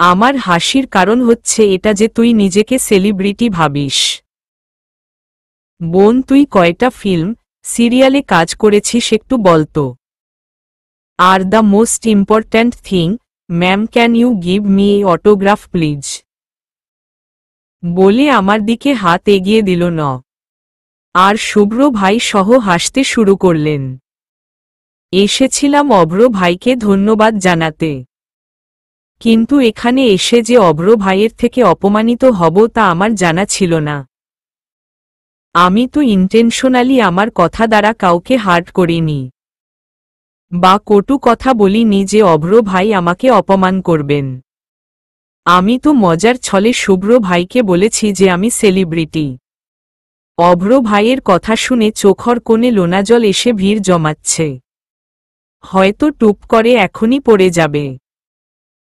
আমার হাসির কারণ হচ্ছে এটা যে তুই নিজেকে সেলিব্রিটি ভাবিস। বোন, তুই কয়টা ফিল্ম, সিরিয়ালে কাজ করেছিস একটু বলতো? আর the most important thing, ma'am, can you give me a autograph please? বলে আমার দিকে হাত এগিয়ে দিল ন। আর শুভ্র ভাই সহ হাসতে শুরু করলেন। এসেছিলাম অভ্র ভাইকে ধন্যবাদ জানাতে, কিন্তু এখানে এসে যে অভ্র ভাইয়ের থেকে অপমানিত হব তা আমার জানা ছিল না। আমি তো ইন্টেনশনালি আমার কথা দ্বারা কাউকে হার্ট করিনি বা কটু কথা বলিনি যে অভ্র ভাই আমাকে অপমান করবেন। আমি তো মজার ছলে শুভ্র ভাইকে বলেছি যে আমি সেলিব্রিটি। অভ্র ভাইয়ের কথা শুনে চোখর কোণে লোনাজল এসে ভিড় জমাচ্ছে, হয়তো টুপ করে এখনই পড়ে যাবে।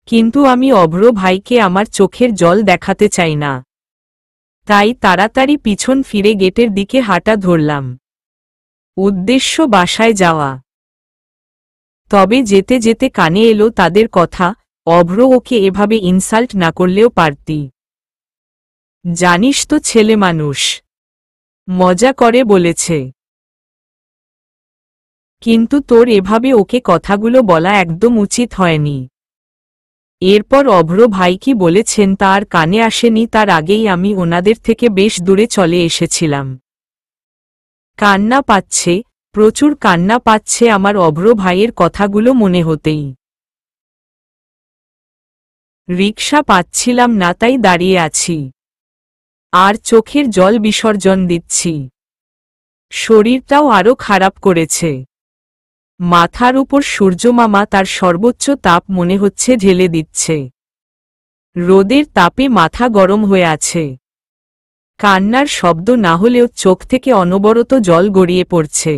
কিন্তু আমি অভ্র ভাইকে আমার চোখের জল দেখাতে চাই না, তাই তাড়াতাড়ি পিছন ফিরে গেটের দিকে হাঁটা ধরলাম। উদ্দেশ্য বাসায় যাওয়া। তবে যেতে যেতে কানে এলো তাদের কথা, অভ্র ওকে এভাবে ইনসাল্ট না করলেও পারতি। জানিস তো ছেলে মানুষ, মজা করে বলেছে। কিন্তু তোর এভাবে ওকে কথাগুলো বলা একদম উচিত হয়নি। এরপর অভ্র ভাই কি বলেছেন তার কানে আসেনি, তার আগেই আমি ওনাদের থেকে বেশ দূরে চলে এসেছিলাম। কান্না পাচ্ছে, প্রচুর কান্না পাচ্ছে আমার অভ্র ভাইয়ের কথাগুলো মনে হতেই। রিকশা পাচ্ছিলাম না, তাই দাঁড়িয়ে আছি আর চোখের জল বিসর্জন দিচ্ছি। শরীরটাও আরো খারাপ করেছে। মাথার উপর সূর্যমামা তার সর্বোচ্চ তাপ মনে হচ্ছে ঢেলে দিচ্ছে। রোদের তাপে মাথা গরম হয়ে আছে। কান্নার শব্দ না হলেও চোখ থেকে অনবরত জল গড়িয়ে পড়ছে।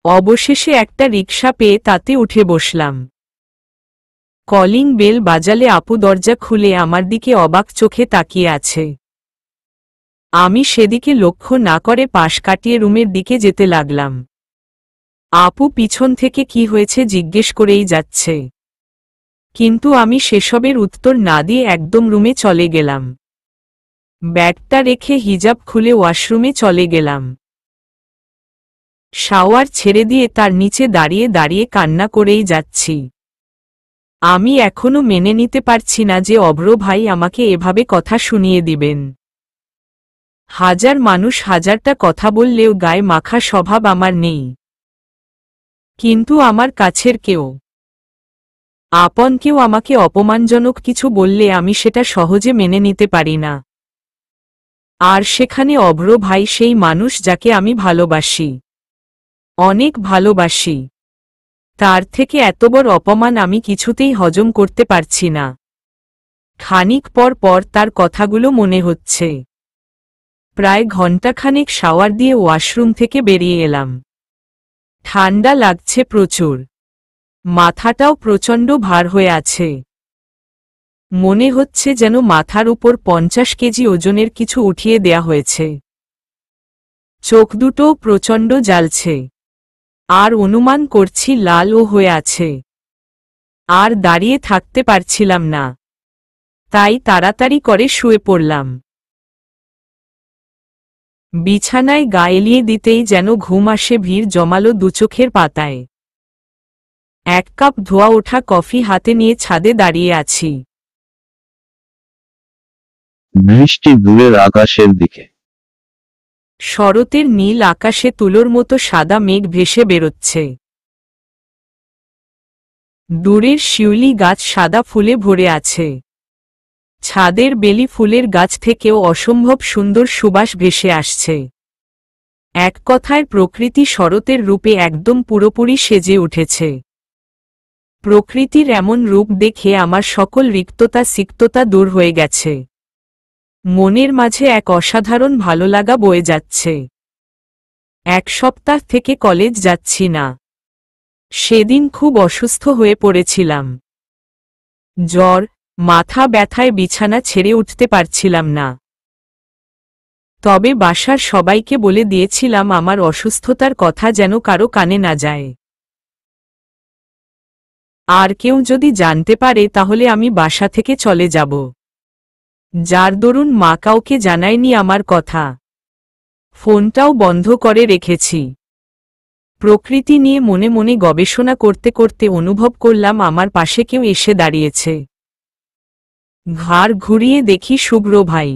অবশেষে একটা রিকশা পেয়ে তাতে উঠে বসলাম। কলিং বেল বাজালে আপু দরজা খুলে আমার দিকে অবাক চোখে তাকিয়ে আছে। আমি সেদিকে লক্ষ্য না করে পাশ কাটিয়ে রুমের দিকে যেতে লাগলাম। আপু পিছন থেকে কি হয়েছে জিজ্ঞেস করেই যাচ্ছে, কিন্তু আমি সেসবের উত্তর না দিয়ে একদম রুমে চলে গেলাম। ব্যাগটা রেখে হিজাব খুলে ওয়াশরুমে চলে গেলাম। শাওয়ার ছেড়ে দিয়ে তার নিচে দাঁড়িয়ে দাঁড়িয়ে কান্না করেই যাচ্ছি। আমি এখনো মেনে নিতে পারছি না যে অভ্র ভাই আমাকে এভাবে কথা শুনিয়ে দিবেন। হাজার মানুষ হাজারটা কথা বললেও গায়ে মাখা স্বভাব আমার নেই। কিন্তু আমার কাছের কেউ, আপন কেউ আমাকে অপমানজনক কিছু বললে আমি সেটা সহজে মেনে নিতে পারি না। আর সেখানে অভ্র ভাই সেই মানুষ যাকে আমি ভালোবাসি, অনেক ভালোবাসি। তার থেকে এত বড় অপমান আমি কিছুতেই হজম করতে পারছি না। খানিক পর পর তার কথাগুলো মনে হচ্ছে। প্রায় ঘণ্টাখানেক শাওয়ার দিয়ে ওয়াশরুম থেকে বেরিয়ে এলাম। ঠান্ডা লাগছে প্রচুর, মাথাটাও প্রচণ্ড ভার হয়ে আছে। মনে হচ্ছে যেন মাথার উপর 50 কেজি ওজনের কিছু উঠিয়ে দেয়া হয়েছে। চোখ দুটোও প্রচণ্ড জ্বালছে, আর অনুমান করছি লালও হয়ে আছে। আর দাঁড়িয়ে থাকতে পারছিলাম না, তাই তাড়াতাড়ি করে শুয়ে পড়লাম। বিছানায় গা এলিয়ে দিতেই যেন ঘুম আসে ভিড় জমালো দুচোখের পাতায়। 1 কাপ ধোয়া ওঠা কফি হাতে নিয়ে ছাদে দাঁড়িয়ে আছি। দৃষ্টি দূরের আকাশের দিকে। শরতের নীল আকাশে তুলোর মতো সাদা মেঘ ভেসে বেরোচ্ছে। দূরের শিউলি গাছ সাদা ফুলে ভরে আছে। ছাদের বেলি ফুলের গাছ থেকেও অসম্ভব সুন্দর সুবাস ভেসে আসছে। এক কথায় প্রকৃতি শরতের রূপে একদম পুরোপুরি সেজে উঠেছে। প্রকৃতির এমন রূপ দেখে আমার সকল রিক্ততা সিক্ততা দূর হয়ে গেছে। মনের মাঝে এক অসাধারণ ভালো লাগা বয়ে যাচ্ছে। 1 সপ্তাহ থেকে কলেজ যাচ্ছি না। সেদিন খুব অসুস্থ হয়ে পড়েছিলাম। জ্বর, মাথা ব্যথায় বিছানা ছেড়ে উঠতে পারছিলাম না। তবে বাসার সবাইকে বলে দিয়েছিলাম আমার অসুস্থতার কথা যেন কারো কানে না যায়। আর কেউ যদি জানতে পারে তাহলে আমি বাসা থেকে চলে যাব। যার দরুন মা কাউকে জানায়নি আমার কথা। ফোনটাও বন্ধ করে রেখেছি। প্রকৃতি নিয়ে মনে মনে গবেষণা করতে করতে অনুভব করলাম আমার পাশে কেউ এসে দাঁড়িয়েছে। ঘাড় ঘুরিয়ে দেখি শুভ্র ভাই।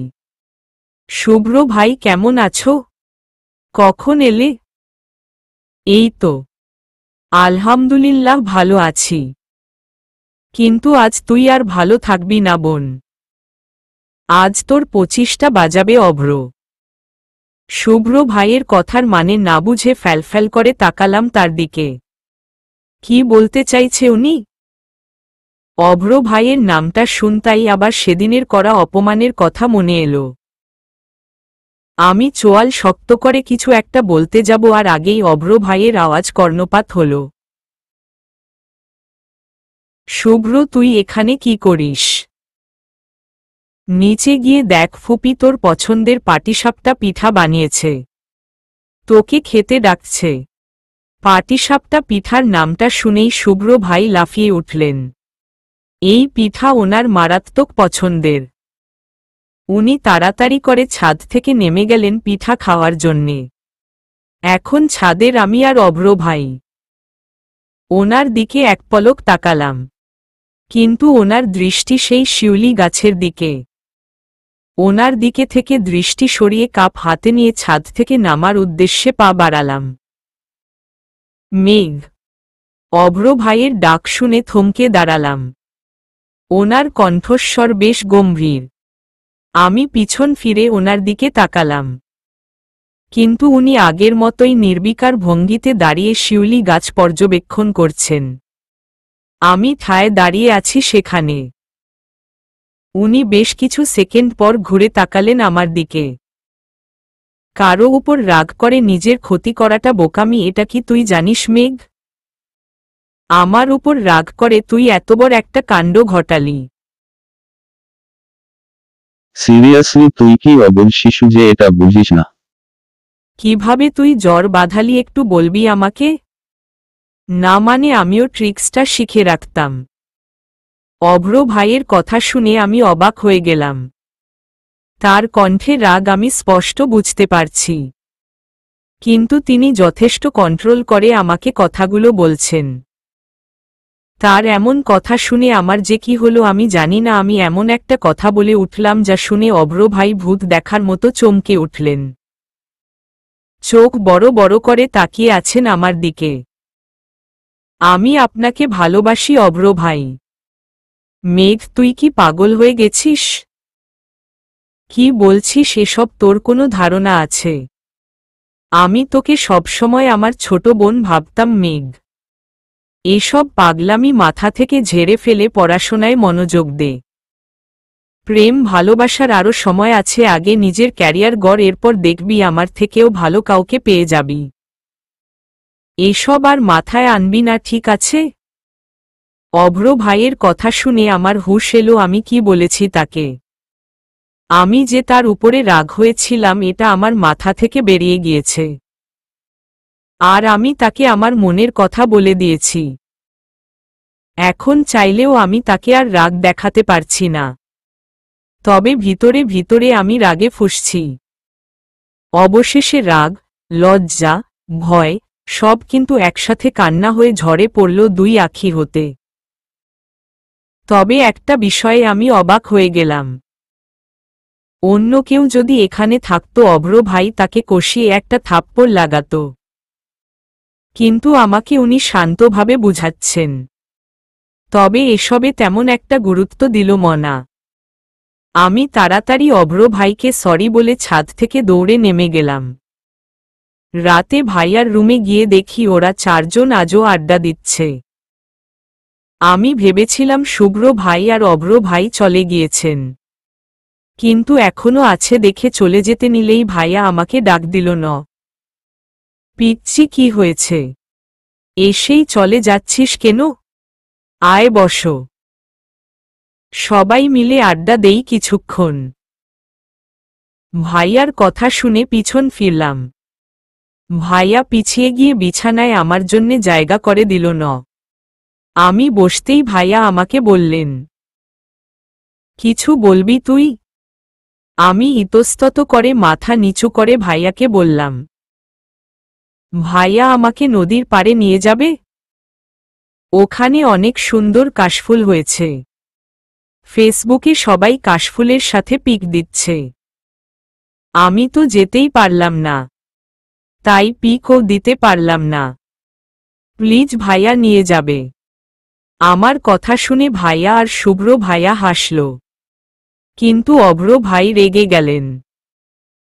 শুভ্র ভাই, কেমন আছো? কখন এলে? এই তো, আলহামদুলিল্লাহ ভালো আছি। কিন্তু আজ তুই আর ভালো থাকবি না বোন। আজ তোর 25টা বাজাবে অভ্র। শুভ্র ভাইয়ের কথার মানে না বুঝে ফ্যালফ্যাল করে তাকালাম তার দিকে। কি বলতে চাইছে উনি? অভ্র ভাইয়ের নামটা শুনতাই আবার সেদিনের করা অপমানের কথা মনে এলো। আমি চোয়াল শক্ত করে কিছু একটা বলতে যাব আর আগেই অভ্র ভাইয়ের আওয়াজ কর্ণপাত হল। শুভ্র, তুই এখানে কি করিস? নিচে গিয়ে দেখ, ফুপি তোর পছন্দের পাটিসাপটা পিঠা বানিয়েছে, তোকে খেতে ডাকছে। পাটিসাপটা পিঠার নামটা শুনেই শুভ্র ভাই লাফিয়ে উঠলেন। এই পিঠা ওনার মারাত্মক পছন্দের। উনি তাড়াতাড়ি করে ছাদ থেকে নেমে গেলেন পিঠা খাওয়ার জন্যে। এখন ছাদের আমি আর অভ্র ভাই। ওনার দিকে এক পলক তাকালাম, কিন্তু ওনার দৃষ্টি সেই শিউলি গাছের দিকে। ওনার দিকে থেকে দৃষ্টি সরিয়ে কাপ হাতে নিয়ে ছাদ থেকে নামার উদ্দেশ্যে পা বাড়ালাম। মেঘ। অভ্র ভাইয়ের ডাক শুনে থমকে দাঁড়ালাম। ওনার কণ্ঠস্বর বেশ গম্ভীর। আমি পিছন ফিরে ওনার দিকে তাকালাম, কিন্তু উনি আগের মতোই নির্বিকার ভঙ্গিতে দাঁড়িয়ে শিউলি গাছ পর্যবেক্ষণ করছেন। আমি ঠায় দাঁড়িয়ে আছি সেখানে। উনি বেশ কিছু সেকেন্ড পর ঘুরে তাকালেন আমার দিকে। কারো উপর রাগ করে নিজের ক্ষতি করাটা বোকামি, এটা কি তুই জানিস মেঘ? আমার উপর রাগ করে তুই এত বড় একটা কাণ্ড ঘটালি। সিরিয়াসলি, তুই কি অবুঝ শিশু যে এটা বুঝিস না? কিভাবে তুই জ্বর বাঁধালি একটু বলবি আমাকে? না মানে আমিও ট্রিক্সটা শিখে রাখতাম। অভ্র ভাইয়ের কথা শুনে আমি অবাক হয়ে গেলাম। তার কণ্ঠে রাগ আমি স্পষ্ট বুঝতে পারছি, কিন্তু তিনি যথেষ্ট কন্ট্রোল করে আমাকে কথাগুলো বলছেন। তার এমন কথা শুনে আমার যে কি হলো আমি জানি না। আমি এমন একটা কথা বলে উঠলাম যা শুনে অভ্র ভাই ভূত দেখার মতো চমকে উঠলেন। চোখ বড় বড় করে তাকিয়ে আছেন আমার দিকে। আমি আপনাকে ভালোবাসি অভ্র ভাই। মেঘ, তুই কি পাগল হয়ে গেছিস? কি বলছিস এসব? তোর কোনো ধারণা আছে? আমি তোকে সবসময় আমার ছোট বোন ভাবতাম মেঘ। এসব পাগলামি মাথা থেকে ঝেড়ে ফেলে পড়াশোনায় মনোযোগ দে। প্রেম ভালোবাসার আরও সময় আছে, আগে নিজের ক্যারিয়ার গড়, এরপর দেখবি আমার থেকেও ভালো কাউকে পেয়ে যাবি। এসব আর মাথায় আনবি না, ঠিক আছে? অভ্র ভাইয়ের কথা শুনে আমার হুঁশ এলো আমি কি বলেছি তাকে। আমি যে তার উপরে রাগ হয়েছিলাম এটা আমার মাথা থেকে বেরিয়ে গিয়েছে। আর আমি তাকে আমার মনের কথা বলে দিয়েছি। এখন চাইলেও আমি তাকে আর রাগ দেখাতে পারছি না। তবে ভিতরে ভিতরে আমি রাগে ফুঁসছি। অবশেষে রাগ, লজ্জা, ভয় সব কিন্তু একসাথে কান্না হয়ে ঝরে পড়ল দুই আঁখি হতে। তবে একটা বিষয়ে আমি অবাক হয়ে গেলাম। অন্য কেউ যদি এখানে থাকতো অভ্র ভাই তাকে কষিয়ে একটা থাপ্পড় লাগাতো। কিন্তু আমাকে উনি শান্তভাবে বুঝাচ্ছেন। তবে এসবে তেমন একটা গুরুত্ব দিল না। আমি তাড়াতাড়ি অভ্র ভাইকে সরি বলে ছাদ থেকে দৌড়ে নেমে গেলাম। রাতে ভাইয়ার রুমে গিয়ে দেখি ওরা চারজন আজও আড্ডা দিচ্ছে। আমি ভেবেছিলাম শুভ্র ভাই আর অভ্র ভাই চলে গিয়েছেন, কিন্তু এখনো আছে দেখে চলে যেতে নিলেই ভাইয়া আমাকে ডাক দিল, ন পিচ্চি, কি হয়েছে? এসেই চলে যাচ্ছিস কেন? আয় বসো, সবাই মিলে আড্ডা দেই কিছুক্ষণ। ভাইয়ার কথা শুনে পিছন ফিরলাম। ভাইয়া পিছিয়ে গিয়ে বিছানায় আমার জন্যে জায়গা করে দিল। আমি বসতেই ভাইয়া আমাকে বললেন, কিছু বলবি তুই? আমি ইতস্তত করে মাথা নিচু করে ভাইয়াকে বললাম, ভাইয়া আমাকে নদীর পাড়ে নিয়ে যাবে? ওখানে অনেক সুন্দর কাশফুল হয়েছে। ফেসবুকে সবাই কাশফুলের সাথে পিক দিচ্ছে। আমি তো যেতেই পারলাম না, তাই পিকও দিতে পারলাম না। প্লিজ ভাইয়া নিয়ে যাবে। আমার কথা শুনে ভাইয়া আর শুভ্র ভাইয়া হাসল। কিন্তু অভ্র ভাই রেগে গেলেন।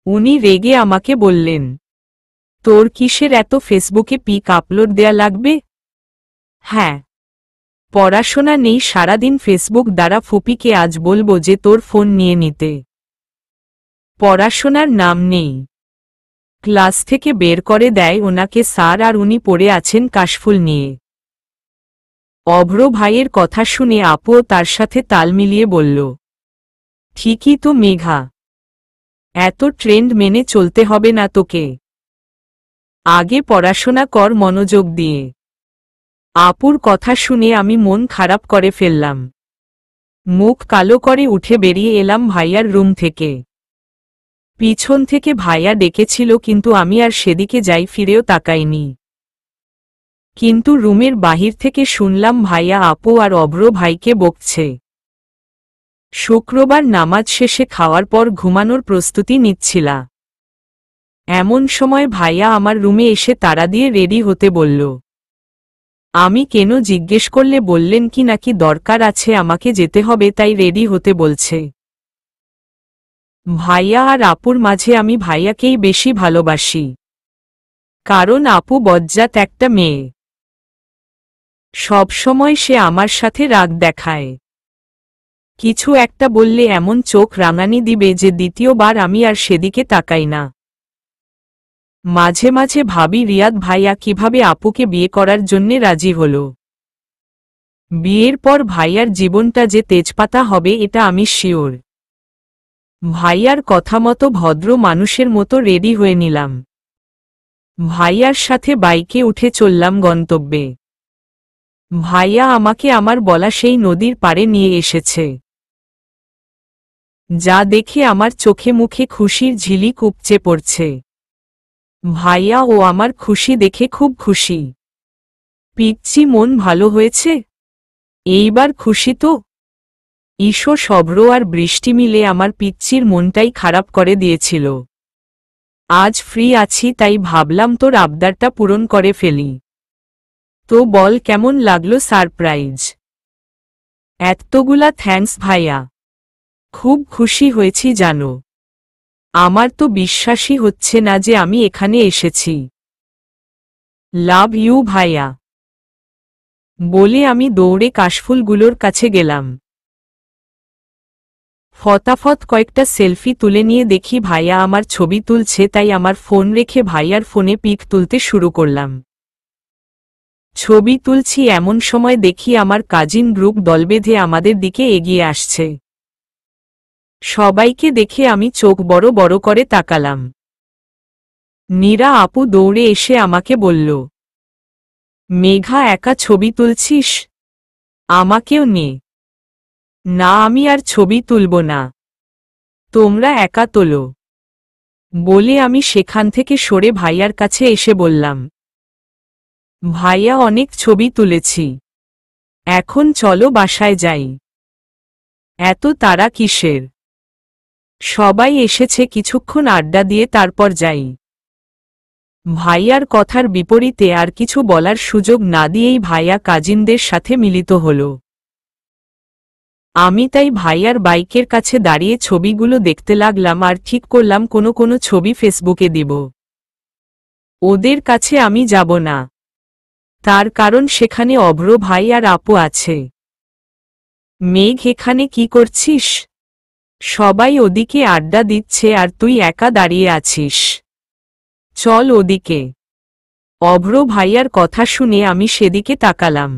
উনি রেগে আমাকে বললেন, তোর কিসের এত ফেসবুকে পিক আপলোড দেয়া লাগবে? হ্যাঁ, পড়াশোনা নেই, সারাদিন ফেসবুক দ্বারা ফুপিকে আজ বলবো যে তোর ফোন নিয়ে নিতে। পড়াশোনার নাম নেই। ক্লাস থেকে বের করে দেয় ওনাকে স্যার, আর উনি পড়ে আছেন কাশফুল নিয়ে। অভ্র ভাইয়ের কথা শুনে আপুও তার সাথে তাল মিলিয়ে বলল, ঠিকই তো মেঘা, এত ট্রেন্ড মেনে চলতে হবে না তোকে। আগে পড়াশোনা কর মনোযোগ দিয়ে। আপুর কথা শুনে আমি মন খারাপ করে ফেললাম। মুখ কালো করে উঠে বেরিয়ে এলাম ভাইয়ার রুম থেকে। পিছন থেকে ভাইয়া ডেকেছিল, কিন্তু আমি আর সেদিকে যাই ফিরেও তাকাইনি। কিন্তু রুমের বাহির থেকে শুনলাম ভাইয়া আপু আর অভ্র ভাইকে বকছে। শুক্রবার নামাজ শেষে খাওয়ার পর ঘুমানোর প্রস্তুতি নিচ্ছিলা। এমন সময় ভাইয়া আমার রুমে এসে তাড়া দিয়ে রেডি হতে বলল। আমি কেন জিজ্ঞেস করলে বললেন কি নাকি দরকার আছে, আমাকে যেতে হবে তাই রেডি হতে বলছে। ভাইয়া আর আপুর মাঝে আমি ভাইয়াকেই বেশি ভালোবাসি, কারণ আপু বজ্জাত একটা মেয়ে। সব সময় সে আমার সাথে রাগ দেখায়। কিছু একটা বললে এমন চোখ রাঙানি দিবে যে দ্বিতীয়বার আমি আর সেদিকে তাকাই না। মাঝে মাঝে ভাবি রিয়াদ ভাইয়া কিভাবে আপুকে বিয়ে করার জন্যে রাজি হল। বিয়ের পর ভাইয়ার জীবনটা যে তেজপাতা হবে এটা আমি শিওর। ভাইয়ার কথা মতো ভদ্র মানুষের মতো রেডি হয়ে নিলাম। ভাইয়ার সাথে বাইকে উঠে চললাম গন্তব্যে। ভাইয়া আমাকে আমার বলা সেই নদীর পাড়ে নিয়ে এসেছে, যা দেখে আমার চোখে মুখে খুশির ঝিলিক উপচে পড়ছে। ভাইয়া ও আমার খুশি দেখে খুব খুশি। পিচ্চি, মন ভালো হয়েছে? এইবার খুশি তো? ঈশো, শুভ্র আর বৃষ্টি মিলে আমার পিচ্চির মনটাই খারাপ করে দিয়েছিল। আজ ফ্রি আছি তাই ভাবলাম তোর আবদারটা পূরণ করে ফেলি। তো বল, কেমন লাগলো সারপ্রাইজ? এতগুলা থ্যাঙ্কস ভাইয়া, খুব খুশি হয়েছি জানো। আমার তো বিশ্বাসই হচ্ছে না যে আমি এখানে এসেছি। লাভ ইউ ভাইয়া, বলে আমি দৌড়ে কাশফুলগুলোর কাছে গেলাম। ফটাফট কয়েকটা সেলফি তুলে নিয়ে দেখি ভাইয়া আমার ছবি তুলছে, তাই আমার ফোন রেখে ভাইয়ার ফোনে পিক তুলতে শুরু করলাম। ছবি তুলছি এমন সময় দেখি আমার কাজিন গ্রুপ দল বেঁধে আমাদের দিকে এগিয়ে আসছে। সবাইকে দেখে আমি চোখ বড় বড় করে তাকালাম। নীরা আপু দৌড়ে এসে আমাকে বলল, মেঘা, একা ছবি তুলছিস? আমাকেও নে। না, আমি আর ছবি তুলব না, তোমরা একা তোলো, বলে আমি সেখান থেকে সরে ভাইয়ার কাছে এসে বললাম, ভাইয়া, অনেক ছবি তুলেছি, এখন চলো বাসায় যাই। এত তাড়া কিসের? সবাই এসেছে, কিছুক্ষণ আড্ডা দিয়ে তারপর যাই। ভাইয়ার কথার বিপরীতে আর কিছু বলার সুযোগ না দিয়েই ভাইয়া কাজিনদের সাথে মিলিত হল। আমি তাই ভাইয়ার বাইকের কাছে দাঁড়িয়ে ছবিগুলো দেখতে লাগলাম আর ঠিক করলাম কোনো কোনো ছবি ফেসবুকে দিব। ওদের কাছে আমি যাব না, তার কারণ সেখানে অভ্র ভাই আর আপু আছে। মেঘ, এখানে কি করছিস? সবাই ওদিকে আড্ডা দিচ্ছে আর তুই একা দাঁড়িয়ে আছিস, চল ওদিকে। অভ্র ভাইয়ার কথা শুনে আমি সেদিকে তাকালাম।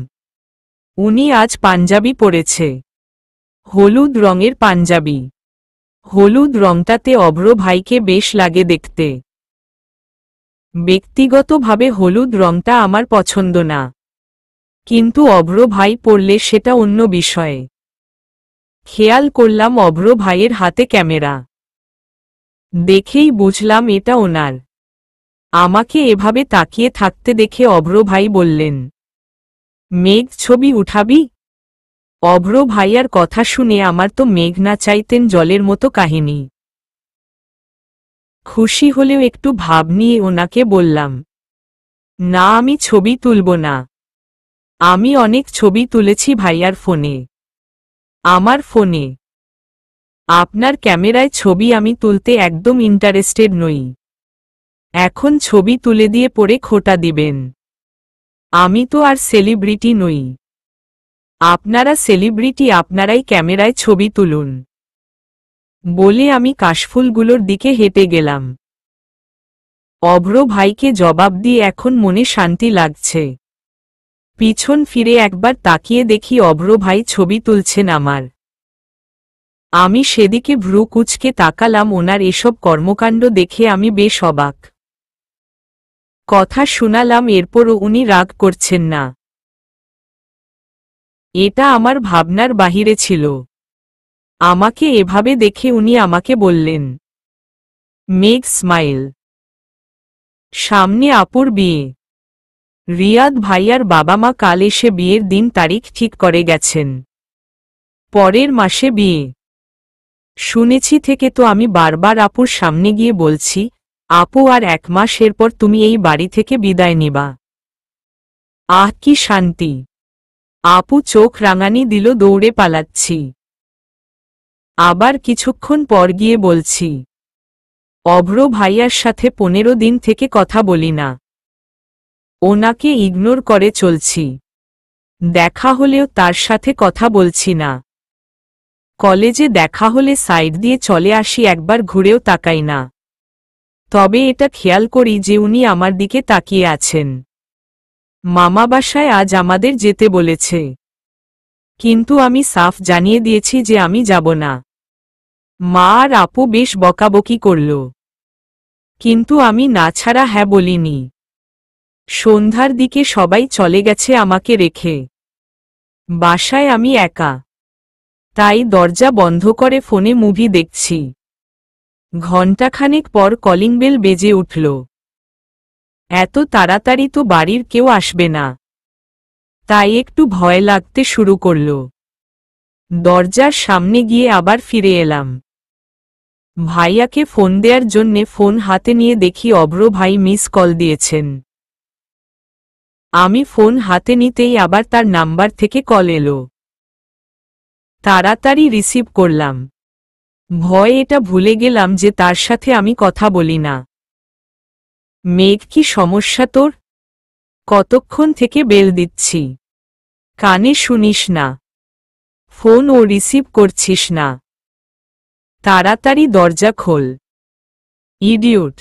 উনি আজ পাঞ্জাবি পরেছে, হলুদ রঙের পাঞ্জাবি। হলুদ রংটাতে অভ্র ভাইকে বেশ লাগে দেখতে। ব্যক্তিগতভাবে হলুদ রংটা আমার পছন্দ না, কিন্তু অভ্র ভাই পরলে সেটা অন্য বিষয়ে। খেয়াল করলাম অভ্র ভাইয়ের হাতে ক্যামেরা, দেখেই বুঝলাম এটা ওনার। আমাকে এভাবে তাকিয়ে থাকতে দেখে অভ্র ভাই বললেন, মেঘ, ছবি উঠাবি? অভ্র ভাইয়ার কথা শুনে আমার তো মেঘ না চাইতেন জলের মতো কাহিনী। খুশি হলেও একটু ভাব নিয়ে ওনাকে বললাম, না, আমি ছবি তুলব না। আমি অনেক ছবি তুলেছি ভাইয়ার ফোনে, আমার ফোনে। আপনার ক্যামেরায় ছবি আমি তুলতে একদম ইন্টারেস্টেড নই। এখন ছবি তুলে দিয়ে পরে খোটা দিবেন? আমি তো আর সেলিব্রিটি নই। আপনারা সেলিব্রিটি, আপনারাই ক্যামেরায় ছবি তুলুন, বলে আমি কাশফুলগুলোর দিকে হেঁটে গেলাম। অভ্র ভাইকে জবাব দিয়ে এখন মনে শান্তি লাগছে। পিছন ফিরে একবার তাকিয়ে দেখি অভ্র ভাই ছবি তুলছেন আমার। আমি সেদিকে ভ্রু কুঁচকে তাকালাম। ওনার এসব কর্মকাণ্ড দেখে আমি বেশ অবাক। কথা শুনালাম, এরপরও উনি রাগ করছেন না। এটা আমার ভাবনার বাহিরে ছিল। আমাকে এভাবে দেখে উনি আমাকে বললেন, মেঘ, স্মাইল। সামনে আপুর বিয়ে। রিয়াদ ভাইয়ার বাবা মা কাল এসে বিয়ের দিন তারিখ ঠিক করে গেছেন। পরের মাসে বিয়ে। শুনেছি থেকে তো আমি বারবার আপুর সামনে গিয়ে বলছি, আপু, আর 1 মাস এরপর তুমি এই বাড়ি থেকে বিদায় নিবা। আহ, কি শান্তি! আপু চোখ রাঙানি দিল, দৌড়ে পালাচ্ছি। আবার কিছুক্ষণ পর গিয়ে বলছি, অভ্র ভাইয়ার সাথে 15 দিন থেকে কথা বলি না। ওনাকে ইগনোর করে চলছি। দেখা হলেও তার সাথে কথা বলছি না। কলেজে দেখা হলে সাইড দিয়ে চলে আসি, একবার ঘুরেও তাকাই না। তবে এটা খেয়াল করি যে উনি আমার দিকে তাকিয়ে আছেন। মামা বাসায় আজ আমাদের যেতে বলেছে, কিন্তু আমি সাফ জানিয়ে দিয়েছি যে আমি যাব না। মা আর আপু বেশ বকাবকি করল, কিন্তু আমি না ছাড়া হ্যাঁ বলিনি। সন্ধ্যার দিকে সবাই চলে গেছে আমাকে রেখে। বাসায় আমি একা, তাই দরজা বন্ধ করে ফোনে মুভি দেখছি। ঘণ্টাখানেক পর কলিং বেল বেজে উঠল। এত তাড়াতাড়ি তো বাড়ির কেউ আসবে না। তাই একটু ভয় লাগতে শুরু করল। দরজার সামনে গিয়ে আবার ফিরে এলাম। ভাইয়াকে ফোন দেওয়ার জন্যে ফোন হাতে নিয়ে দেখি অভ্র ভাই মিস কল দিয়েছেন। আমি ফোন হাতে নিতেই আবার তার নাম্বার থেকে কল এলো। তাড়াতাড়ি রিসিভ করলাম। ভয়ে এটা ভুলে গেলাম যে তার সাথে আমি কথা বলি না। মেঘ, কি সমস্যা তোর? কতক্ষণ থেকে বেল দিচ্ছি, কানে শুনিস না, ফোন ও রিসিভ করছিস না, তাড়াতাড়ি দরজা খোল। ইডিয়ট।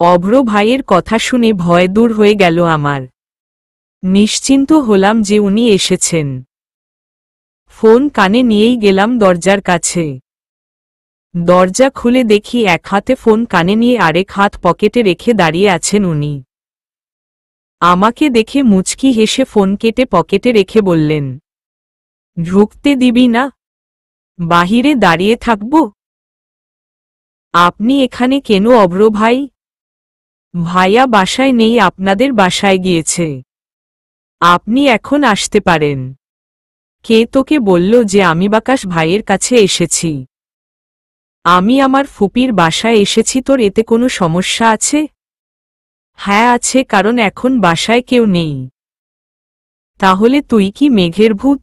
অভ্র ভাইয়ের কথা শুনে ভয় দূর হয়ে গেল আমার। নিশ্চিন্ত হলাম যে উনি এসেছেন। ফোন কানে নিয়েই গেলাম দরজার কাছে। দরজা খুলে দেখি এক হাতে ফোন কানে নিয়ে আরেক হাত পকেটে রেখে দাঁড়িয়ে আছেন উনি। আমাকে দেখে মুচকি হেসে ফোন কেটে পকেটে রেখে বললেন, ঢুকতে দিবি না? বাহিরে দাঁড়িয়ে থাকব? আপনি এখানে কেন অভ্র ভাই? ভাইয়া বাসায় নেই, আপনাদের বাসায় গিয়েছে। আপনি এখন আসতে পারেন। কে তোকে বলল যে আমি বাকাশ ভাইয়ের কাছে এসেছি? আমি আমার ফুপির বাসায় এসেছি, তোর এতে কোনো সমস্যা আছে? হ্যাঁ আছে, কারণ এখন বাসায় কেউ নেই। তাহলে তুই কি মেঘের ভূত?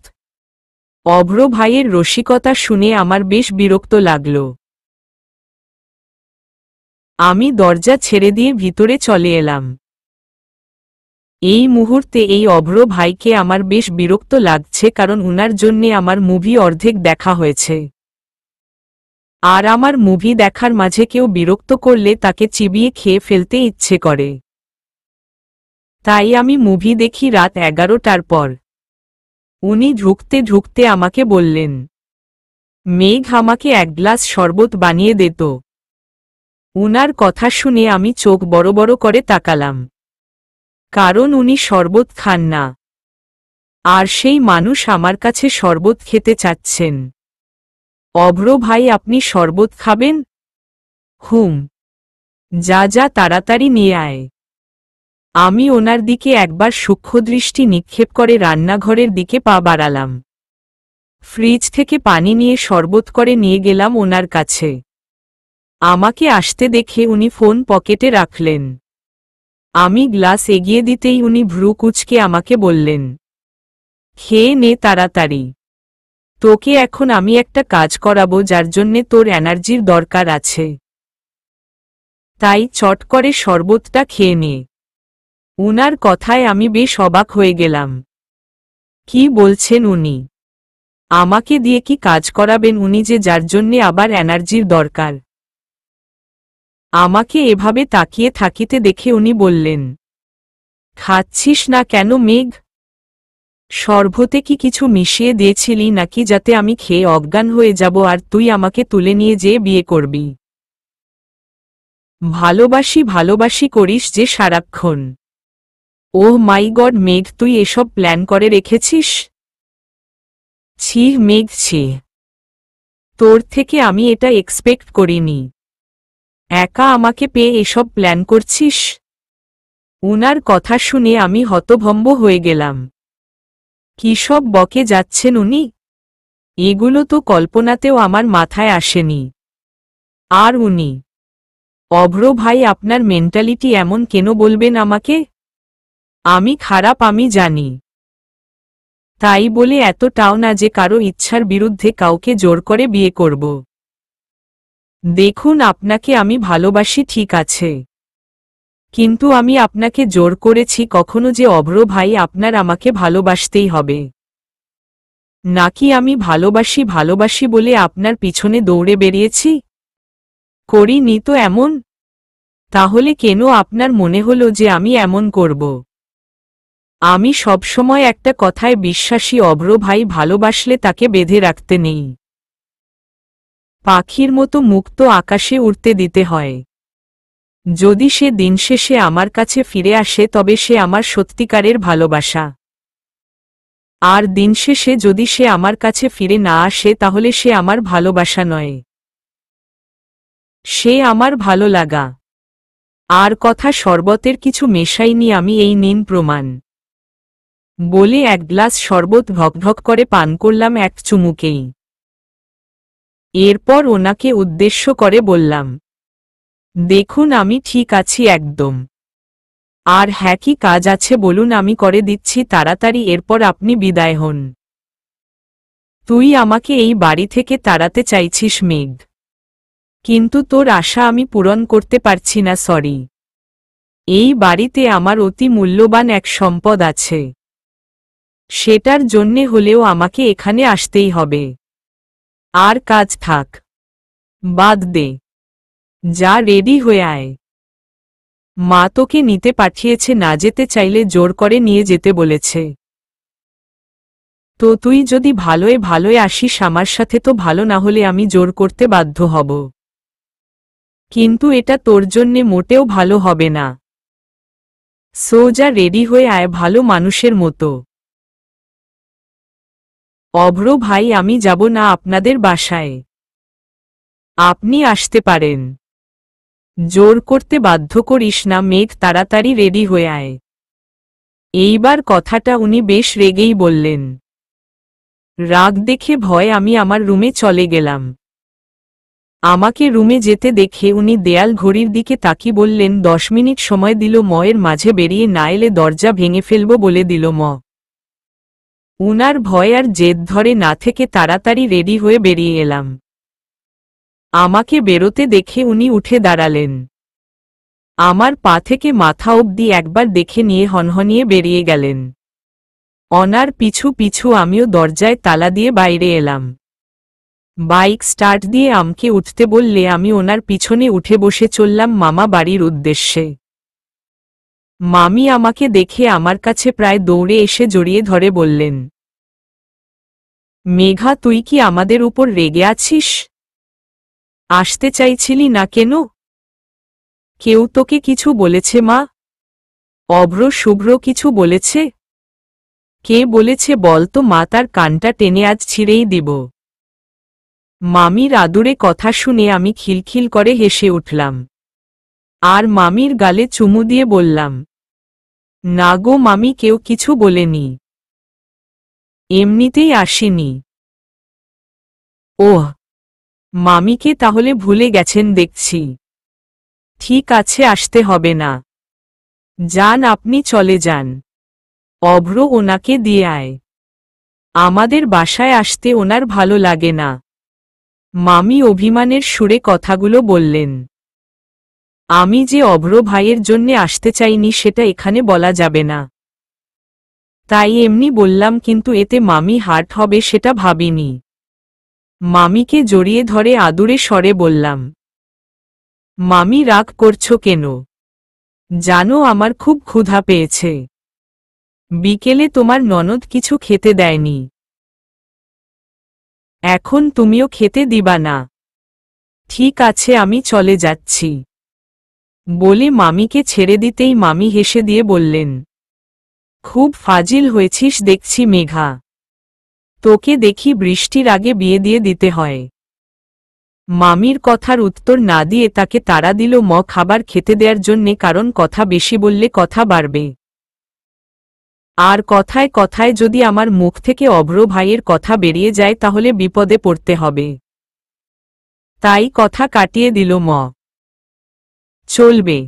অভ্র ভাইয়ের রসিকতা শুনে আমার বেশ বিরক্ত লাগল। আমি দরজা ছেড়ে দিয়ে ভিতরে চলে এলাম। এই মুহূর্তে এই অভ্র ভাইকে আমার বেশ বিরক্ত লাগছে, কারণ উনার জন্যে আমার মুভি অর্ধেক দেখা হয়েছে। আর আমার মুভি দেখার মাঝে কেউ বিরক্ত করলে তাকে চিবিয়ে খেয়ে ফেলতে ইচ্ছে করে। তাই আমি মুভি দেখি রাত 11টার পর। উনি ঢুকতে ঢুকতে আমাকে বললেন, মেঘ, আমাকে এক গ্লাস শরবত বানিয়ে দে তো। উনার কথা শুনে আমি চোখ বড় বড় করে তাকালাম, কারণ উনি শরবত খান না। আর সেই মানুষ আমার কাছে শরবত খেতে চাচ্ছেন। অভ্র ভাই, আপনি শরবত খাবেন? হুম, যা যা, তাড়াতাড়ি নিয়ে আয়। আমি ওনার দিকে একবার সূক্ষ্মদৃষ্টি নিক্ষেপ করে রান্নাঘরের দিকে পা বাড়ালাম। ফ্রিজ থেকে পানি নিয়ে শরবত করে নিয়ে গেলাম ওনার কাছে। আমাকে আসতে দেখে উনি ফোন পকেটে রাখলেন। আমি গ্লাস এগিয়ে দিতেই উনি ভ্রু কুঁচকে আমাকে বললেন, খেয়ে নে তাড়াতাড়ি। তোকে এখন আমি একটা কাজ করাবো যার জন্যে তোর এনার্জির দরকার আছে। তাই চট করে শরবতটা খেয়ে নে। উনার কথায় আমি বেশ অবাক হয়ে গেলাম। কি বলছেন উনি? আমাকে দিয়ে কি কাজ করাবেন উনি, যে যার জন্যে আবার এনার্জির দরকার? আমাকে এভাবে তাকিয়ে থাকিতে দেখে উনি বললেন, খাচ্ছিস না কেন মেঘ? শরবতে কি কিছু মিশিয়ে দিয়েছিলি নাকি, যাতে আমি খেয়ে অজ্ঞান হয়ে যাব আর তুই আমাকে তুলে নিয়ে যেয়ে বিয়ে করবি? ভালোবাসি ভালোবাসি করিস যে সারাক্ষণ। ওহ মাই গড মেঘ, তুই এসব প্ল্যান করে রেখেছিস? ছি মেঘ, ছি। তোর থেকে আমি এটা এক্সপেক্ট করিনি। একা আমাকে পেয়ে এসব প্ল্যান করছিস? উনার কথা শুনে আমি হতভম্ব হয়ে গেলাম। কি সব বকে যাচ্ছেন উনি? এগুলো তো কল্পনাতেও আমার মাথায় আসেনি। আর উনি, অভ্র ভাই, আপনার মেন্টালিটি এমন কেন বলবেন আমাকে? আমি খারাপ, আমি জানি। তাই বলে এতটাও না যে কারো ইচ্ছার বিরুদ্ধে কাউকে জোর করে বিয়ে করব। দেখুন, আপনাকে আমি ভালোবাসি ঠিক আছে, কিন্তু আমি আপনাকে জোর করেছি কখনো যে অভ্র ভাই আপনার আমাকে ভালোবাসতেই হবে? নাকি আমি ভালোবাসি ভালোবাসি বলে আপনার পিছনে দৌড়ে বেরিয়েছি? করিনি তো এমন। তাহলে কেন আপনার মনে হলো যে আমি এমন করব? আমি সবসময় একটা কথায় বিশ্বাসী, অভ্র ভাই ভালোবাসলে তাকে বেঁধে রাখতে নেই। পাখির মতো মুক্ত আকাশে উড়তে দিতে হয়। যদি সে দিন শেষে আমার কাছে ফিরে আসে তবে সে আমার সত্যিকারের ভালোবাসা। আর দিন শেষে যদি সে আমার কাছে ফিরে না আসে তাহলে সে আমার ভালোবাসা নয়, সে আমার ভালো লাগা। আর কথা শরবতের কিছু মেশাইনি আমি, এই নিন প্রমাণ। বলে এক গ্লাস শরবত ভকভক করে পান করলাম এক চুমুকেই। এরপর ওনাকে উদ্দেশ্য করে বললাম, দেখুন আমি ঠিক আছি একদম। আর হ্যাঁ, কি কাজ আছে বলুন, আমি করে দিচ্ছি তাড়াতাড়ি, এরপর আপনি বিদায় হন। তুই আমাকে এই বাড়ি থেকে তাড়াতে চাইছিস মেঘ, কিন্তু তোর আশা আমি পূরণ করতে পারছি না, সরি। এই বাড়িতে আমার অতি মূল্যবান এক সম্পদ আছে, সেটার জন্যে হলেও আমাকে এখানে আসতেই হবে। আর কাজ থাক, বাদ দে, যা রেডি হয়ে আয়। মা তোকে নিতে পাঠিয়েছে, না যেতে চাইলে জোর করে নিয়ে যেতে বলেছে। তো তুই যদি ভালোয় ভালোয় আসিস আমার সাথে তো ভালো, না হলে আমি জোর করতে বাধ্য হব। কিন্তু এটা তোর জন্যে মোটেও ভালো হবে না। সোজা রেডি হয়ে আয় ভালো মানুষের মতো। অভ্র ভাই, আমি যাব না আপনাদের বাসায়, আপনি আসতে পারেন। জোর করতে বাধ্য করিস না মেঘ, তাড়াতাড়ি রেডি হয়ে আয়। এইবার কথাটা উনি বেশ রেগেই বললেন। রাগ দেখে ভয় আমি আমার রুমে চলে গেলাম। আমাকে রুমে যেতে দেখে উনি দেয়াল ঘড়ির দিকে তাকিয়ে বললেন, 10 মিনিট সময় দিল, ময়ের মাঝে বেরিয়ে না এলে দরজা ভেঙে ফেলব বলে দিল ম। উনার ভয় আর জেদ ধরে না থেকে তাড়াতাড়ি রেডি হয়ে বেরিয়ে এলাম। আমাকে বেরোতে দেখে উনি উঠে দাঁড়ালেন। আমার পা থেকে মাথা অবধি একবার দেখে নিয়ে হনহনিয়ে বেরিয়ে গেলেন। অনার পিছু পিছু আমিও দরজায় তালা দিয়ে বাইরে এলাম। বাইক স্টার্ট দিয়ে আমকে উঠতে বললে আমি ওনার পিছনে উঠে বসে চললাম মামা বাড়ির উদ্দেশ্যে। মামি আমাকে দেখে আমার কাছে প্রায় দৌড়ে এসে জড়িয়ে ধরে বললেন, মেঘা, তুই কি আমাদের উপর রেগে আছিস? আসতে চাইছিলি না কেন? কেউ তোকে কিছু বলেছে মা? অভ্র শুভ্র কিছু বলেছে? কে বলেছে বল তো মা, তার কানটা টেনে আজ ছিঁড়েই দিব। মামির আদুরে কথা শুনে আমি খিলখিল করে হেসে উঠলাম। আর মামির গালে চুমু দিয়ে বললাম, না গো মামি, কেউ কিছু বলেনি, এমনিতেই আসেনি। ওহ, মামিকে তাহলে ভুলে গেছেন দেখছি। ঠিক আছে, আসতে হবে না, যান আপনি, চলে যান। অভ্র, ওনাকে দিয়ে আয়, আমাদের বাসায় আসতে ওনার ভালো লাগে না। মামি অভিমানের সুরে কথাগুলো বললেন। আমি যে অভ্র ভাইয়ের জন্যে আসতে চাইনি সেটা এখানে বলা যাবে না, তাই এমনি বললাম, কিন্তু এতে মামি হার্ট হবে সেটা ভাবিনি। মামিকে জড়িয়ে ধরে আদুরে স্বরে বললাম, মামি রাগ করছো কেন? জানো আমার খুব ক্ষুধা পেয়েছে, বিকেলে তোমার ননদ কিছু খেতে দেয়নি, এখন তুমিও খেতে দিবা না? ঠিক আছে, আমি চলে যাচ্ছি। বলে মামিকে ছেড়ে দিতেই মামি হেসে দিয়ে বললেন, খুব ফাজিল হয়েছিস দেখছি মেঘা, তোকে দেখি বৃষ্টির আগে বিয়ে দিয়ে দিতে হয়। মামির কথার উত্তর না দিয়ে তাকে তাড়া দিল ম খাবার খেতে দেওয়ার জন্যে, কারণ কথা বেশি বললে কথা বাড়বে। আর কথায় কথায় যদি আমার মুখ থেকে অভ্র ভাইয়ের কথা বেরিয়ে যায় তাহলে বিপদে পড়তে হবে। তাই কথা কাটিয়ে দিল ম। চলবে।